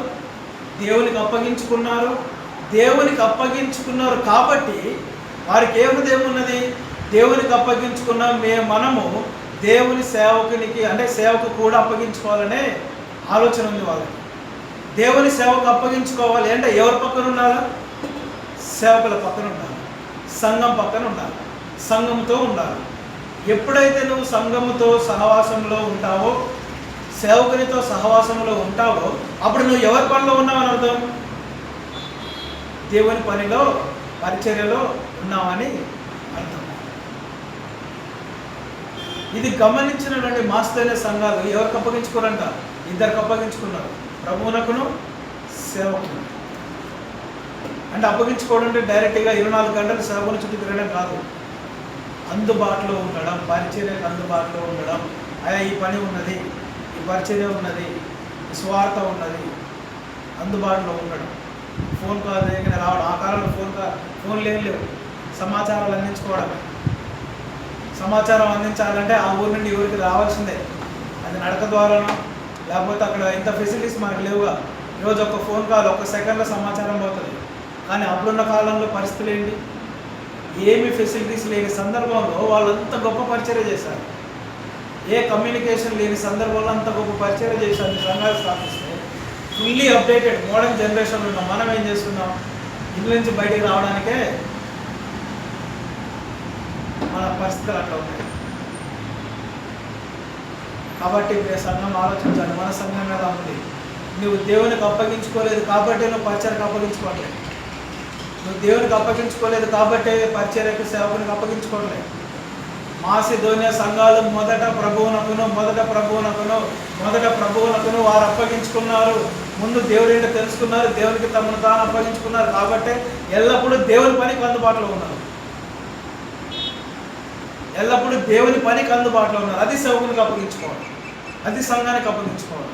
దేవునికి అప్పగించుకున్నారు కాబట్టి వారికి ఏ హృదయం ఉన్నది? దేవునికి అప్పగించుకున్న మనము దేవుని సేవకునికి, అంటే సేవకు కూడా అప్పగించుకోవాలనే ఆలోచన ఉంది వాళ్ళకి. దేవుని సేవకు అప్పగించుకోవాలి అంటే ఎవరి పక్కన ఉండాలా? సేవకుల పక్కన ఉండాలి, సంఘం పక్కన ఉండాలి, సంఘంతో ఉండాలి. ఎప్పుడైతే నువ్వు సంఘముతో సహవాసంలో ఉంటావో, సేవకునితో సహవాసంలో ఉంటావో, అప్పుడు నువ్వు ఎవరి పనిలో ఉన్నావని అర్థం? దేవుని పనిలో, పరిచర్యలో ఉన్నావని అర్థం. ఇది గమనించినటువంటి మాస్తైన సంఘాలు ఎవరికి అప్పగించుకోరంట? ఇద్దరికి అప్పగించుకున్నారు, ప్రభువునకును సేవకును. అంటే అప్పగించుకోవడం అంటే డైరెక్ట్గా 24 గంటలు సేవకుని చుట్టూ తిరగడం కాదు. అందుబాటులో ఉండడం, పరిచర్యకు అందుబాటులో ఉండడం. అయ్యా ఈ పని ఉన్నది, ఈ పరిచర్య ఉన్నది, ఈ స్వార్థ ఉన్నది, అందుబాటులో ఉండడం. ఫోన్ కాల్ దగ్గర రావడం. ఆ కాలంలో ఫోన్లు ఏం లేవు, సమాచారాలు అందించుకోవడం. సమాచారం అందించాలంటే ఆ ఊరి నుండి ఊరికి రావాల్సిందే, అది నడక ద్వారానో లేకపోతే అక్కడ ఇంత ఫెసిలిటీస్ మనకు లేవుగా. ఈరోజు ఒక ఫోన్ కాల్ 1 సెకండ్లో సమాచారం పోతుంది. కానీ అప్పుడున్న కాలంలో పరిస్థితులు ఏంటి? ఏమి ఫెసిలిటీస్ లేని సందర్భంలో వాళ్ళంతా గొప్ప పరిచర్య చేశారు. ఏ కమ్యూనికేషన్ లేని సందర్భంలో అంత గొప్ప పరిచర్య చేశారు. సంఘాలు స్థాపిస్తే ఫుల్లీ అప్డేటెడ్ మోడర్న్ జనరేషన్లో ఉన్నాం. మనం ఏం చేస్తున్నాం? ఇళ్ళ నుంచి బయటికి రావడానికే మన పరిస్థితులు అట్లా ఉన్నాయి. కాబట్టి సంఘం ఆలోచించాలి, మన సంఘం ఎలా ఉంది? నువ్వు దేవునికి అప్పగించుకోలేదు కాబట్టి నువ్వు పరిచర్యకు అప్పగించుకోవట్లేదు. నువ్వు దేవునికి అప్పగించుకోలేదు కాబట్టి పరిచర్యకు, సేవకునికి అప్పగించుకోవట్లేదు. మాసిదోనియా సంఘాలు మొదట ప్రభువునకును వారు అప్పగించుకున్నారు. ముందు దేవుడు ఏంటో తెలుసుకున్నారు, దేవునికి తమను తాను అప్పగించుకున్నారు. కాబట్టి ఎల్లప్పుడూ దేవుని పనికి అందుబాటులో ఉన్నారు, ఎల్లప్పుడూ దేవుని పనికి అందుబాటులో ఉన్నారు. అది సేవకునికి అప్పగించుకోవాలి, అది సంఘానికి అప్పగించుకోవాలి.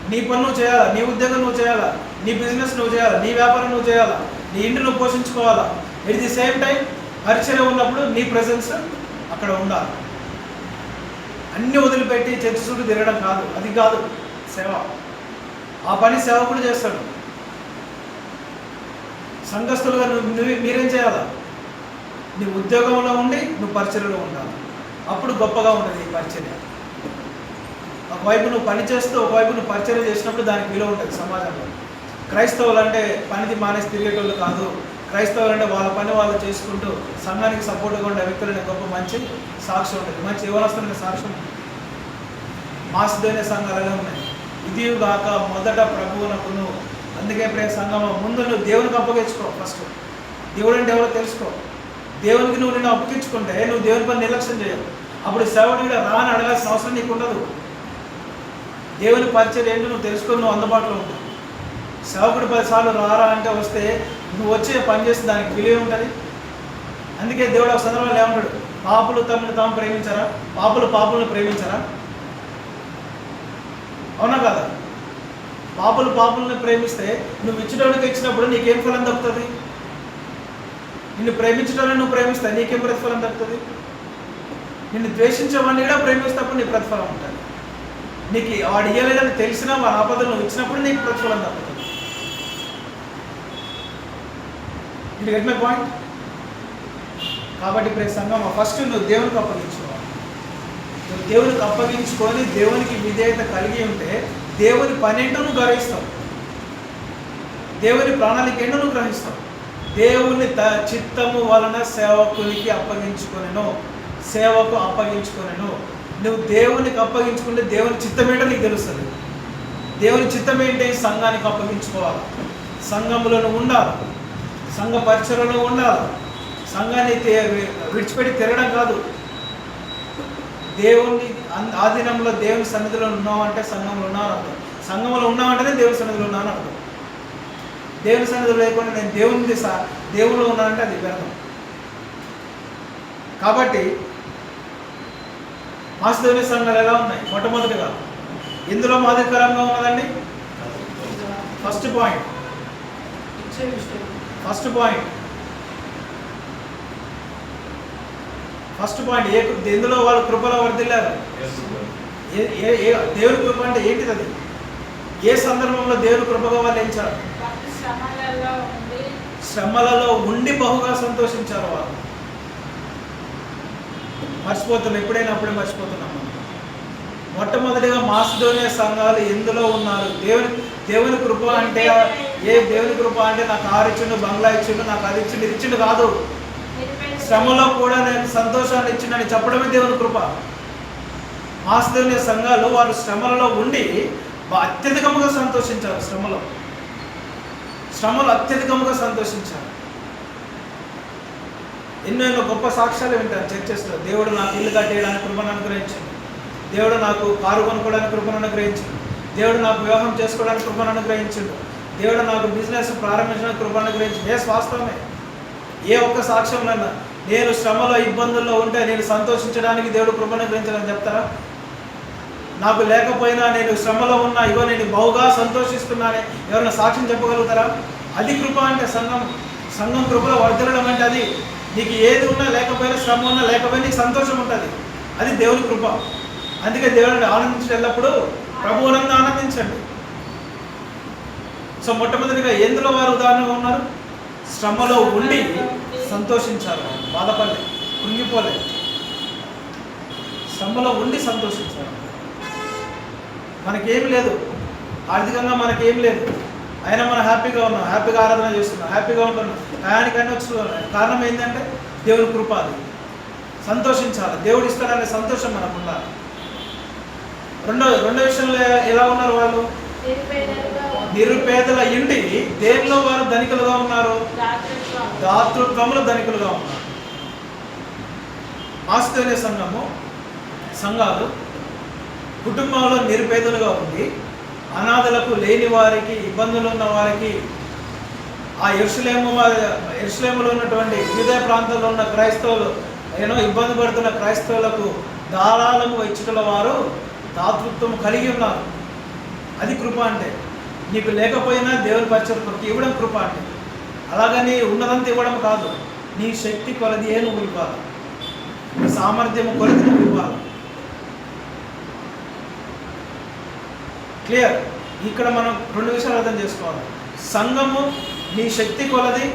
నీ పని నువ్వు చేయాలా, నీ ఉద్యోగం నువ్వు చేయాలా, నీ బిజినెస్ నువ్వు చేయాలా, నీ వ్యాపారం నువ్వు చేయాలా, నీ ఇంటి నువ్వు పోషించుకోవాలా. ఎట్ ది సేమ్ టైం పరిచర్య ఉన్నప్పుడు నీ ప్రెజెన్స్ అక్కడ ఉండాలి. అన్నీ వదిలిపెట్టి చర్చ చుట్టూ తిరగడం కాదు, అది కాదు సేవ. ఆ పని సేవకుడు చేస్తాడు. సంఘస్థులుగా మీరేం చేయాలా? నీ ఉద్యోగంలో ఉండి నువ్వు పరిచర్యలో ఉండాలి. అప్పుడు గొప్పగా ఉంటుంది ఈ పరిచర్య. ఒకవైపు నువ్వు పని చేస్తూ ఒకవైపు నువ్వు పరిచర్య చేసినప్పుడు దానికి విలువ ఉంటుంది సమాజంలో. క్రైస్తవులు అంటే పనిది మానేసి తిరిగేటోళ్ళు కాదు. క్రైస్తవులు అంటే వాళ్ళ పని వాళ్ళు చేసుకుంటూ సంఘానికి సపోర్ట్గా ఉండే వ్యక్తులనే గొప్ప మంచి సాక్ష్యం ఉంటుంది, మంచి యువనస్తులనే సాక్ష్యం ఉంటుంది. మాసిదోనియా సంఘాలనే ఉన్నాయి. ఇది కాక మొదట ప్రభువునకును. అందుకే ప్రియ సంఘంలో ముందు నువ్వు దేవునికి అప్పగించుకో. ఫస్ట్ దేవుడు అంటే ఎవరో తెలుసుకో. దేవునికి నువ్వు నిన్ను అప్పగించుకుంటే నువ్వు దేవుని పని నిర్లక్ష్యం చేయవు. అప్పుడు సేవకుడిగా రాని అడగాల్సిన అవసరం నీకు ఉండదు. దేవుని పరిచయం ఏంటో నువ్వు తెలుసుకొని నువ్వు అందుబాటులో ఉంటావు. సేవకుడు 10 సార్లు రారా అంటే వస్తే నువ్వు వచ్చే పని చేస్తే దానికి విలువ ఉంటుంది. అందుకే దేవుడు ఒక సందర్భంలో ఏమంటాడు? పాపులు తమను తాము ప్రేమించారా? పాపులను ప్రేమించారా? అవునా కదా? పాపులను ప్రేమిస్తే నువ్వు ఇచ్చినోడికి ఇచ్చినప్పుడు నీకేం ఫలం దక్కుతుంది? నిన్ను ప్రేమించడానికి నువ్వు ప్రేమిస్తే నీకేం ప్రతిఫలం దక్కుతుంది? నిన్ను ద్వేషించేవాడిని కూడా ప్రేమిస్తేప్పుడు నీ ప్రతిఫలం ఉంటుంది. నీకు వాడు ఇయ్యలేదని తెలిసినా వాడి ఆపదలు నువ్వు ఇచ్చినప్పుడు నీకు ప్రతిఫలం దక్కుతుంది. ఇది గెట్ మై పాయింట్. కాబట్టి ప్రియ సంఘం, ఫస్ట్ నువ్వు దేవునికి అప్పగించుకోవాలి. నువ్వు దేవునికి అప్పగించుకొని దేవునికి విధేయత కలిగి ఉంటే దేవుని పని ఏంటో నువ్వు గ్రహిస్తావు, దేవుని ప్రణాళిక ఏంటో నువ్వు గ్రహిస్తావు. దేవుని చిత్తము వలన సేవకునికి అప్పగించుకొనెను, సేవకు అప్పగించుకొనెను. నువ్వు దేవునికి అప్పగించుకుంటే దేవుని చిత్తం ఏంటో నీకు తెలుస్తుంది. దేవుని చిత్తం ఏంటి? సంఘానికి అప్పగించుకోవాలి, సంఘములో నువ్వు ఉండాలి, సంఘ పరిచర్యలో ఉండాలి. సంఘాన్ని విడిచిపెట్టి తిరగడం కాదు. దేవుని ఆధీనంలో దేవుని సన్నిధిలో ఉన్నామంటే సంఘంలో ఉన్నాను అర్థం. సంఘంలో ఉన్నామంటేనే దేవుని సన్నిధిలో ఉన్నాను అర్థం. దేవుని సన్నిధిలో లేకుండా నేను దేవునిలో ఉన్నానంటే అది వ్యర్థం. కాబట్టి మాసిదోనియా సంఘాలు ఎలా ఉన్నాయి? మొట్టమొదటిగా ఎందులో మాదిరికరంగా ఉన్నదండి? ఫస్ట్ పాయింట్ ఎందులో వాళ్ళు కృపలో వర్ధిల్లారు? దేవుని కృప అంటే ఏంటిది? అది ఏ సందర్భంలో దేవుని కృపగా వాళ్ళు ఎంచారు? శ్రమలలో ఉండి బహుగా సంతోషించారు వాళ్ళు. మర్చిపోతున్నాం, ఎప్పుడైనా అప్పుడే మర్చిపోతున్నాం మనం. మొట్టమొదటిగా మాసిదోనియా సంఘాలు ఎందులో ఉన్నారు? దేవుని కృప అంటే దేవుని కృప అంటే నాకు కారు ఇచ్చిండు, బంగ్లా ఇచ్చిండు, నాకు అది ఇచ్చిండు, ఇది ఇచ్చిండు కాదు. శ్రమలో కూడా నేను సంతోషాన్ని ఇచ్చిండని చెప్పడమే దేవుని కృప. మాసిదోనియా సంఘాలు వారు శ్రమలలో ఉండి అత్యధికముగా సంతోషించారు. శ్రమలు అత్యధికముగా సంతోషించారు. ఎన్నెన్నో గొప్ప సాక్ష్యాలు వింటారు చర్చెస్లో. దేవుడు నాకు ఇల్లు కట్టేయడానికి కృపను అనుగ్రహించింది, దేవుడు నాకు కారు కొనుక్కోవడానికి కృపను అనుగ్రహించిండు, దేవుడు నాకు వివాహం చేసుకోవడానికి కృపను అనుగ్రహించిండు, దేవుడు నాకు బిజినెస్ ప్రారంభించడానికి కృపను అనుగ్రహించిండు. వాస్తవమే. ఏ ఒక్క సాక్ష్యంలో నేను శ్రమలో ఇబ్బందుల్లో ఉంటే నేను సంతోషించడానికి దేవుడు కృపను అనుగ్రహించాలని చెప్తారా? నాకు లేకపోయినా నేను శ్రమలో ఉన్నా ఇగో నేను బహుగా సంతోషిస్తున్నానే ఎవరైనా సాక్ష్యం చెప్పగలుగుతారా? అది కృప అంటే. సంఘం కృపలో వర్ధిల్లడం అంటే అది. నీకు ఏది ఉన్నా లేకపోయినా, శ్రమ ఉన్నా లేకపోయినా నీకు సంతోషం ఉంటుంది. అది దేవుని కృప. అందుకే దేవుడిని ఆనందించడం ఎల్లప్పుడూ ప్రభువునందు ఆనందించండి. సో మొట్టమొదటిగా ఎందులో వారు ఉదాహరణగా ఉన్నారు? శ్రమలో ఉండి సంతోషించారు. బాధపడలే, కృంగిపోలే, శ్రమలో ఉండి సంతోషించారు. మనకేం లేదు, ఆర్థికంగా మనకేం లేదు, అయినా మనం హ్యాపీగా ఉన్నాం, హ్యాపీగా ఆరాధన చేస్తున్నాం, హ్యాపీగా ఉంటున్నాం. టయానికైనా వచ్చి కారణం ఏంటంటే దేవుని కృప. అది సంతోషించాలి. దేవుడు ఇస్తాడనే సంతోషం మనకు ఉండాలి. రెండో విషయంలో ఎలా ఉన్నారు వాళ్ళు? నిరుపేదల ఇంటి దేనిలో వారు ధనికులుగా ఉన్నారు? దాతృత్వంలో ధనికులుగా ఉన్నారు. మాసిదోనియా సంఘాలు కుటుంబంలో నిరుపేదలుగా ఉంది, అనాథలకు, లేని వారికి, ఇబ్బందులు ఉన్న వారికి, ఆ యెరూషలేములో ఉన్నటువంటి వివిధ ప్రాంతాల్లో ఉన్న క్రైస్తవులు, ఇబ్బంది పడుతున్న క్రైస్తవులకు ధారాళము ఇచ్చుటల వారు దాతృత్వం కలిగి ఉన్నారు. అది కృప అంటే. నీకు లేకపోయినా దేవుని పరిచయం ఇవ్వడం కృప అంటే. అలాగని ఉన్నదంతా ఇవ్వడం కాదు. నీ శక్తి కొలది నువ్వు ఇవ్వాలి, నీ సామర్థ్యం కొలది నువ్వు ఇవ్వాలి. క్లియర్? ఇక్కడ మనం రెండు విషయాలు అర్థం చేసుకోవాలి. సంఘము నీ శక్తి కొలది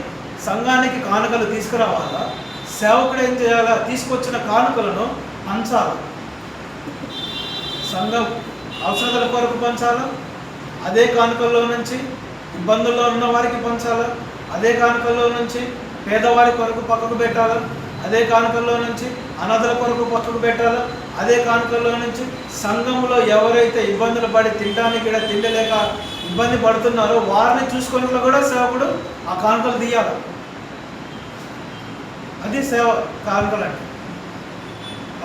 సంఘానికి కానుకలు తీసుకురావాలా, సేవకుడు ఏం చేయాలా? తీసుకొచ్చిన కానుకలను పంచాలి. సంఘం అవసరాల కొరకు పంచాలా, అదే కానుకల్లో నుంచి ఇబ్బందుల్లో ఉన్న వారికి పంచాలా, అదే కానుకల్లో నుంచి పేదవారి కొరకు పక్కకు పెట్టాలా, అదే కానుకల్లో నుంచి అనాథల కొరకు పక్కకు పెట్టాలా, అదే కానుకల్లో నుంచి సంఘంలో ఎవరైతే ఇబ్బందులు పడి తినడానికి కూడా తిండలేక ఇబ్బంది పడుతున్నారో వారిని చూసుకొని కూడా సేవకుడు ఆ కానుకలు తీయాలి. అది సేవ కానుకలు అంటే.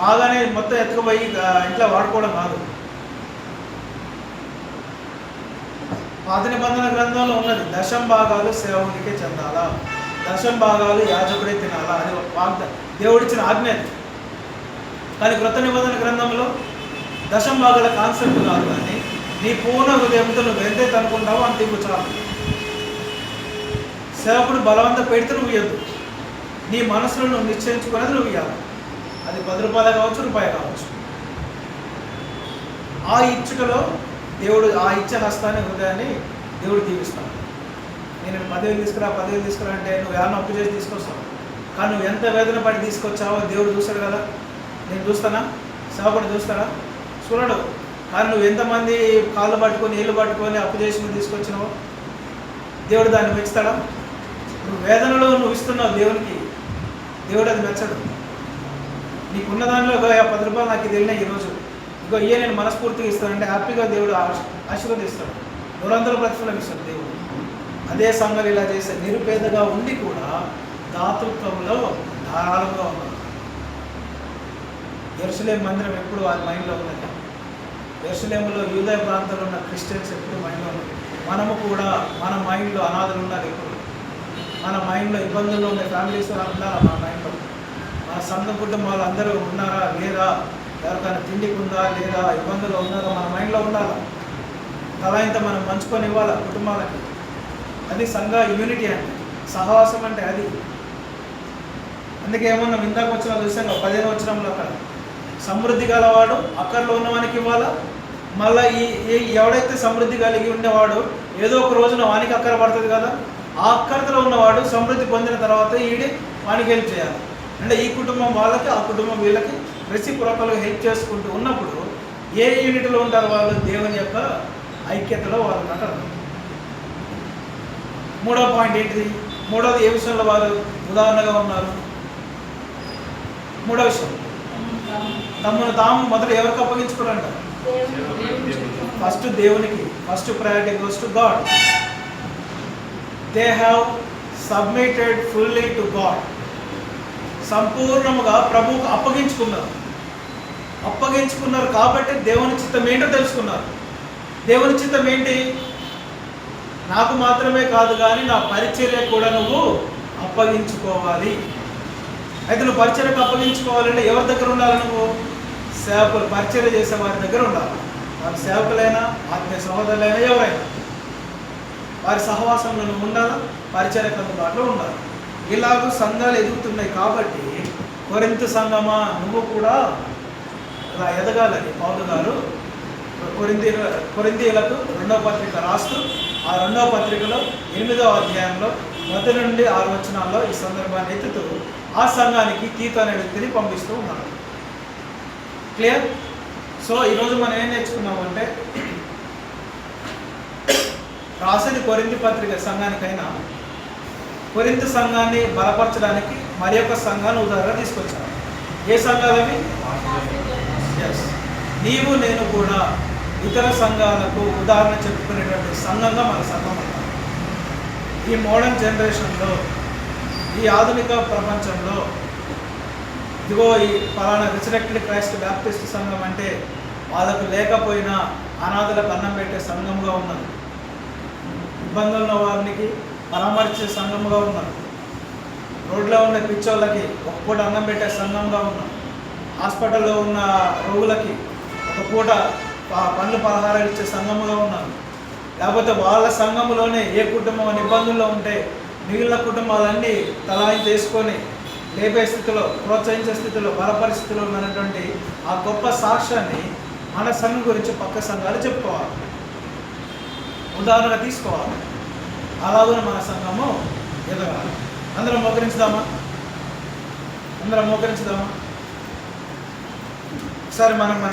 బాగానే మొత్తం ఎత్తుకుపోయి ఇంట్లో వాడుకోవడం కాదు. పాత నిబంధన గ్రంథంలో ఉన్నది 10% సేవకుడికే చెందాలా, 10% యాజకుడే తినాలా. అది దేవుడిచ్చిన ఆజ్ఞ. కానీ క్రొత్త నిబంధన గ్రంథంలో 10% కాన్సెప్ట్ కాదు, కానీ నీ పూర్ణ హృదయంతో నువ్వు ఎంతైతే అనుకుంటావో అంత ఇవ్వు చాలు. సేవకుడు బలవంత పెడితే నువ్వు ఇవ్వద్దు. నీ మనసులో నువ్వు నిశ్చయించుకునేది నువ్వు ఇవ్వాలి. అది 10 రూపాయలు కావచ్చు, రూపాయి కావచ్చు. ఆ ఇచ్చుటలో దేవుడు, ఆ ఇచ్చే హస్తాన్ని, హృదయాన్ని దేవుడు దీవిస్తాడు. నేను 10,000 తీసుకురా అంటే నువ్వు ఎవరిని అప్పు చేసి తీసుకొస్తావు. కానీ నువ్వు ఎంత వేదన పడి తీసుకొచ్చావో దేవుడు చూస్తాడు కదా. నేను చూస్తానా? సేవకుడు చూస్తాడా? చూడడు. కానీ నువ్వు ఎంతమంది కాళ్ళు పట్టుకొని, నీళ్ళు పట్టుకొని అప్పు చేసి నువ్వు తీసుకొచ్చినావో దేవుడు దాన్ని మెచ్చుతాడా? నువ్వు వేదనలో నువ్వు ఇస్తున్నావు దేవునికి, దేవుడు అది మెచ్చడు. నీకున్న దానిలో 10 రూపాయలు నాకు ఇది వెళ్ళినాయి ఈరోజు, ఇగో నేను మనస్ఫూర్తిగా ఇస్తానంటే హ్యాపీగా దేవుడు ఆశీర్వదిస్తాడు. 100 ప్రతిఫలం ఇస్తాడు దేవుడు. అదే సంఘాలు ఇలా చేస్తే నిరుపేదగా ఉండి కూడా దాతృత్వంలో ధారాళంగా ఉన్నారు. యెరూషలేము మందిరం ఎప్పుడు వారి మైండ్లో ఉన్నది. యెరూషలేములో యూదయ ప్రాంతంలో ఉన్న క్రిస్టియన్స్ ఎప్పుడు మైండ్లో ఉన్నది. మనము కూడా మన మైండ్లో అనాథలు ఉన్నారు. ఎప్పుడు మన మైండ్లో ఇబ్బందుల్లో ఉండే ఫ్యామిలీస్ ఉండాలి. మన సంఘ కుటుంబాలు అందరూ ఉన్నారా లేదా, ఎవరికైనా తిండికి ఉందా లేదా, ఇబ్బందులు ఉన్నారా, మన మైండ్లో ఉండాలా. తలా ఇంత మనం మంచుకొని ఇవ్వాలా కుటుంబాలకి. అది సంఘ యూనిటీ అంటే, సహవాసం అంటే అది. అందుకే ఏమన్నా ఇందాక వచ్చిన చూసాం 15 వచనంలో అక్కడ సమృద్ధి గలవాడు అక్కర్లో ఉన్నవానికి ఇవ్వాలా. మళ్ళీ ఎవడైతే సమృద్ధి కలిగి ఉండేవాడు ఏదో ఒక రోజున వానికి అక్కర పడుతుంది కదా, ఆ అక్కరతలో ఉన్నవాడు సమృద్ధి పొందిన తర్వాత వానికి హెల్ప్ చేయాలి. అంటే ఈ కుటుంబం వాళ్ళకి, ఆ కుటుంబం వీళ్ళకి రెసిప్రోకల్గా హెల్ప్ చేసుకుంటూ ఉన్నప్పుడు ఏ యూనిట్లో ఉంటారు వాళ్ళు? దేవుని యొక్క ఐక్యతలో వాళ్ళు ఉంటారు. మూడో పాయింట్ ఏంటిది? మూడోది ఏ విషయంలో వారు ఉదాహరణగా ఉన్నారు? మూడో విషయం, తమను తాము మొదట ఎవరికి అప్పగించుకోరంట? ఫస్ట్ దేవునికి. First priority goes to God. They have submitted fully to God. సంపూర్ణముగా ప్రభువుకు అప్పగించుకున్నారు కాబట్టి దేవుని చిత్తం ఏంటో తెలుసుకున్నారు. దేవుని చిత్తం ఏంటి? నాకు మాత్రమే కాదు కానీ నా పరిచర్య కూడా నువ్వు అప్పగించుకోవాలి. అయితే నువ్వు పరిచర్యకు అప్పగించుకోవాలంటే ఎవరి దగ్గర ఉండాలి? నువ్వు సేవకులు, పరిచర్య చేసే వారి దగ్గర ఉండాలి. వారి సేవకులైనా, ఆత్మీయ సహోదరులైనా, ఎవరైనా వారి సహవాసంలో నువ్వు ఉండాలా, పరిచర్యకు అందుబాటులో ఉండాలి. ఇలాగూ సంఘాలు ఎదుగుతున్నాయి కాబట్టి కొరింథు సంఘమా నువ్వు కూడా ఇలా ఎదగాలని పౌలు గారు కొరింథీయులకు 2వ పత్రిక రాస్తూ ఆ 2వ పత్రికలో 8వ అధ్యాయంలో 1 నుండి 6 వచనాల్లో ఈ సందర్భాన్ని ఎత్తుతూ ఆ సంఘానికి తీతు అనే వ్యక్తిని పంపిస్తూ ఉన్నారు. క్లియర్? సో ఈరోజు మనం ఏం నేర్చుకున్నామంటే, రాసేది కొరింథీ పత్రిక సంఘానికైనా కొరింథు సంఘాన్ని బలపరచడానికి మరి యొక్క సంఘాన్ని ఉదాహరణ తీసుకొచ్చారు. ఏ సంఘాలవి? ఎస్, నీవు నేను కూడా ఇతర సంఘాలకు ఉదాహరణ చెప్పుకునేటువంటి సంఘంగా మన సంఘం అంటారు. ఈ మోడర్న్ జనరేషన్లో, ఈ ఆధునిక ప్రపంచంలో ఇదిగో ఈ పలానా రిసరెక్టెడ్ క్రైస్ట్ బ్యాప్టిస్ట్ సంఘం అంటే వాళ్ళకు లేకపోయినా అనాథలకు అన్నం పెట్టే సంఘంగా ఉన్నది. ఇబ్బందుల్లో వారికి పరామర్శించే సంఘంగా ఉన్నారు. రోడ్లో ఉన్న పిచ్చోళ్ళకి ఒక పూట అన్నం పెట్టే సంఘంగా ఉన్నారు. హాస్పిటల్లో ఉన్న రోగులకి ఒక పూట పండ్లు పలహారాలు ఇచ్చే సంఘముగా ఉన్నారు. లేకపోతే వాళ్ళ సంఘములోనే ఏ కుటుంబం ఇబ్బందుల్లో ఉంటే మిగిలిన కుటుంబాలన్నీ తలాయి తీసుకొని లేపే స్థితిలో, ప్రోత్సహించే స్థితిలో, బలపరిస్థితిలో ఉన్నటువంటి ఆ గొప్ప సాక్ష్యాన్ని మన సంఘం గురించి పక్క సంఘాలు చెప్పుకోవాలి, ఉదాహరణగా తీసుకోవాలి. అలాగే మన సంఘము ఎదగాలి. అందరం మోకరించుదామా? ఒకసారి మనం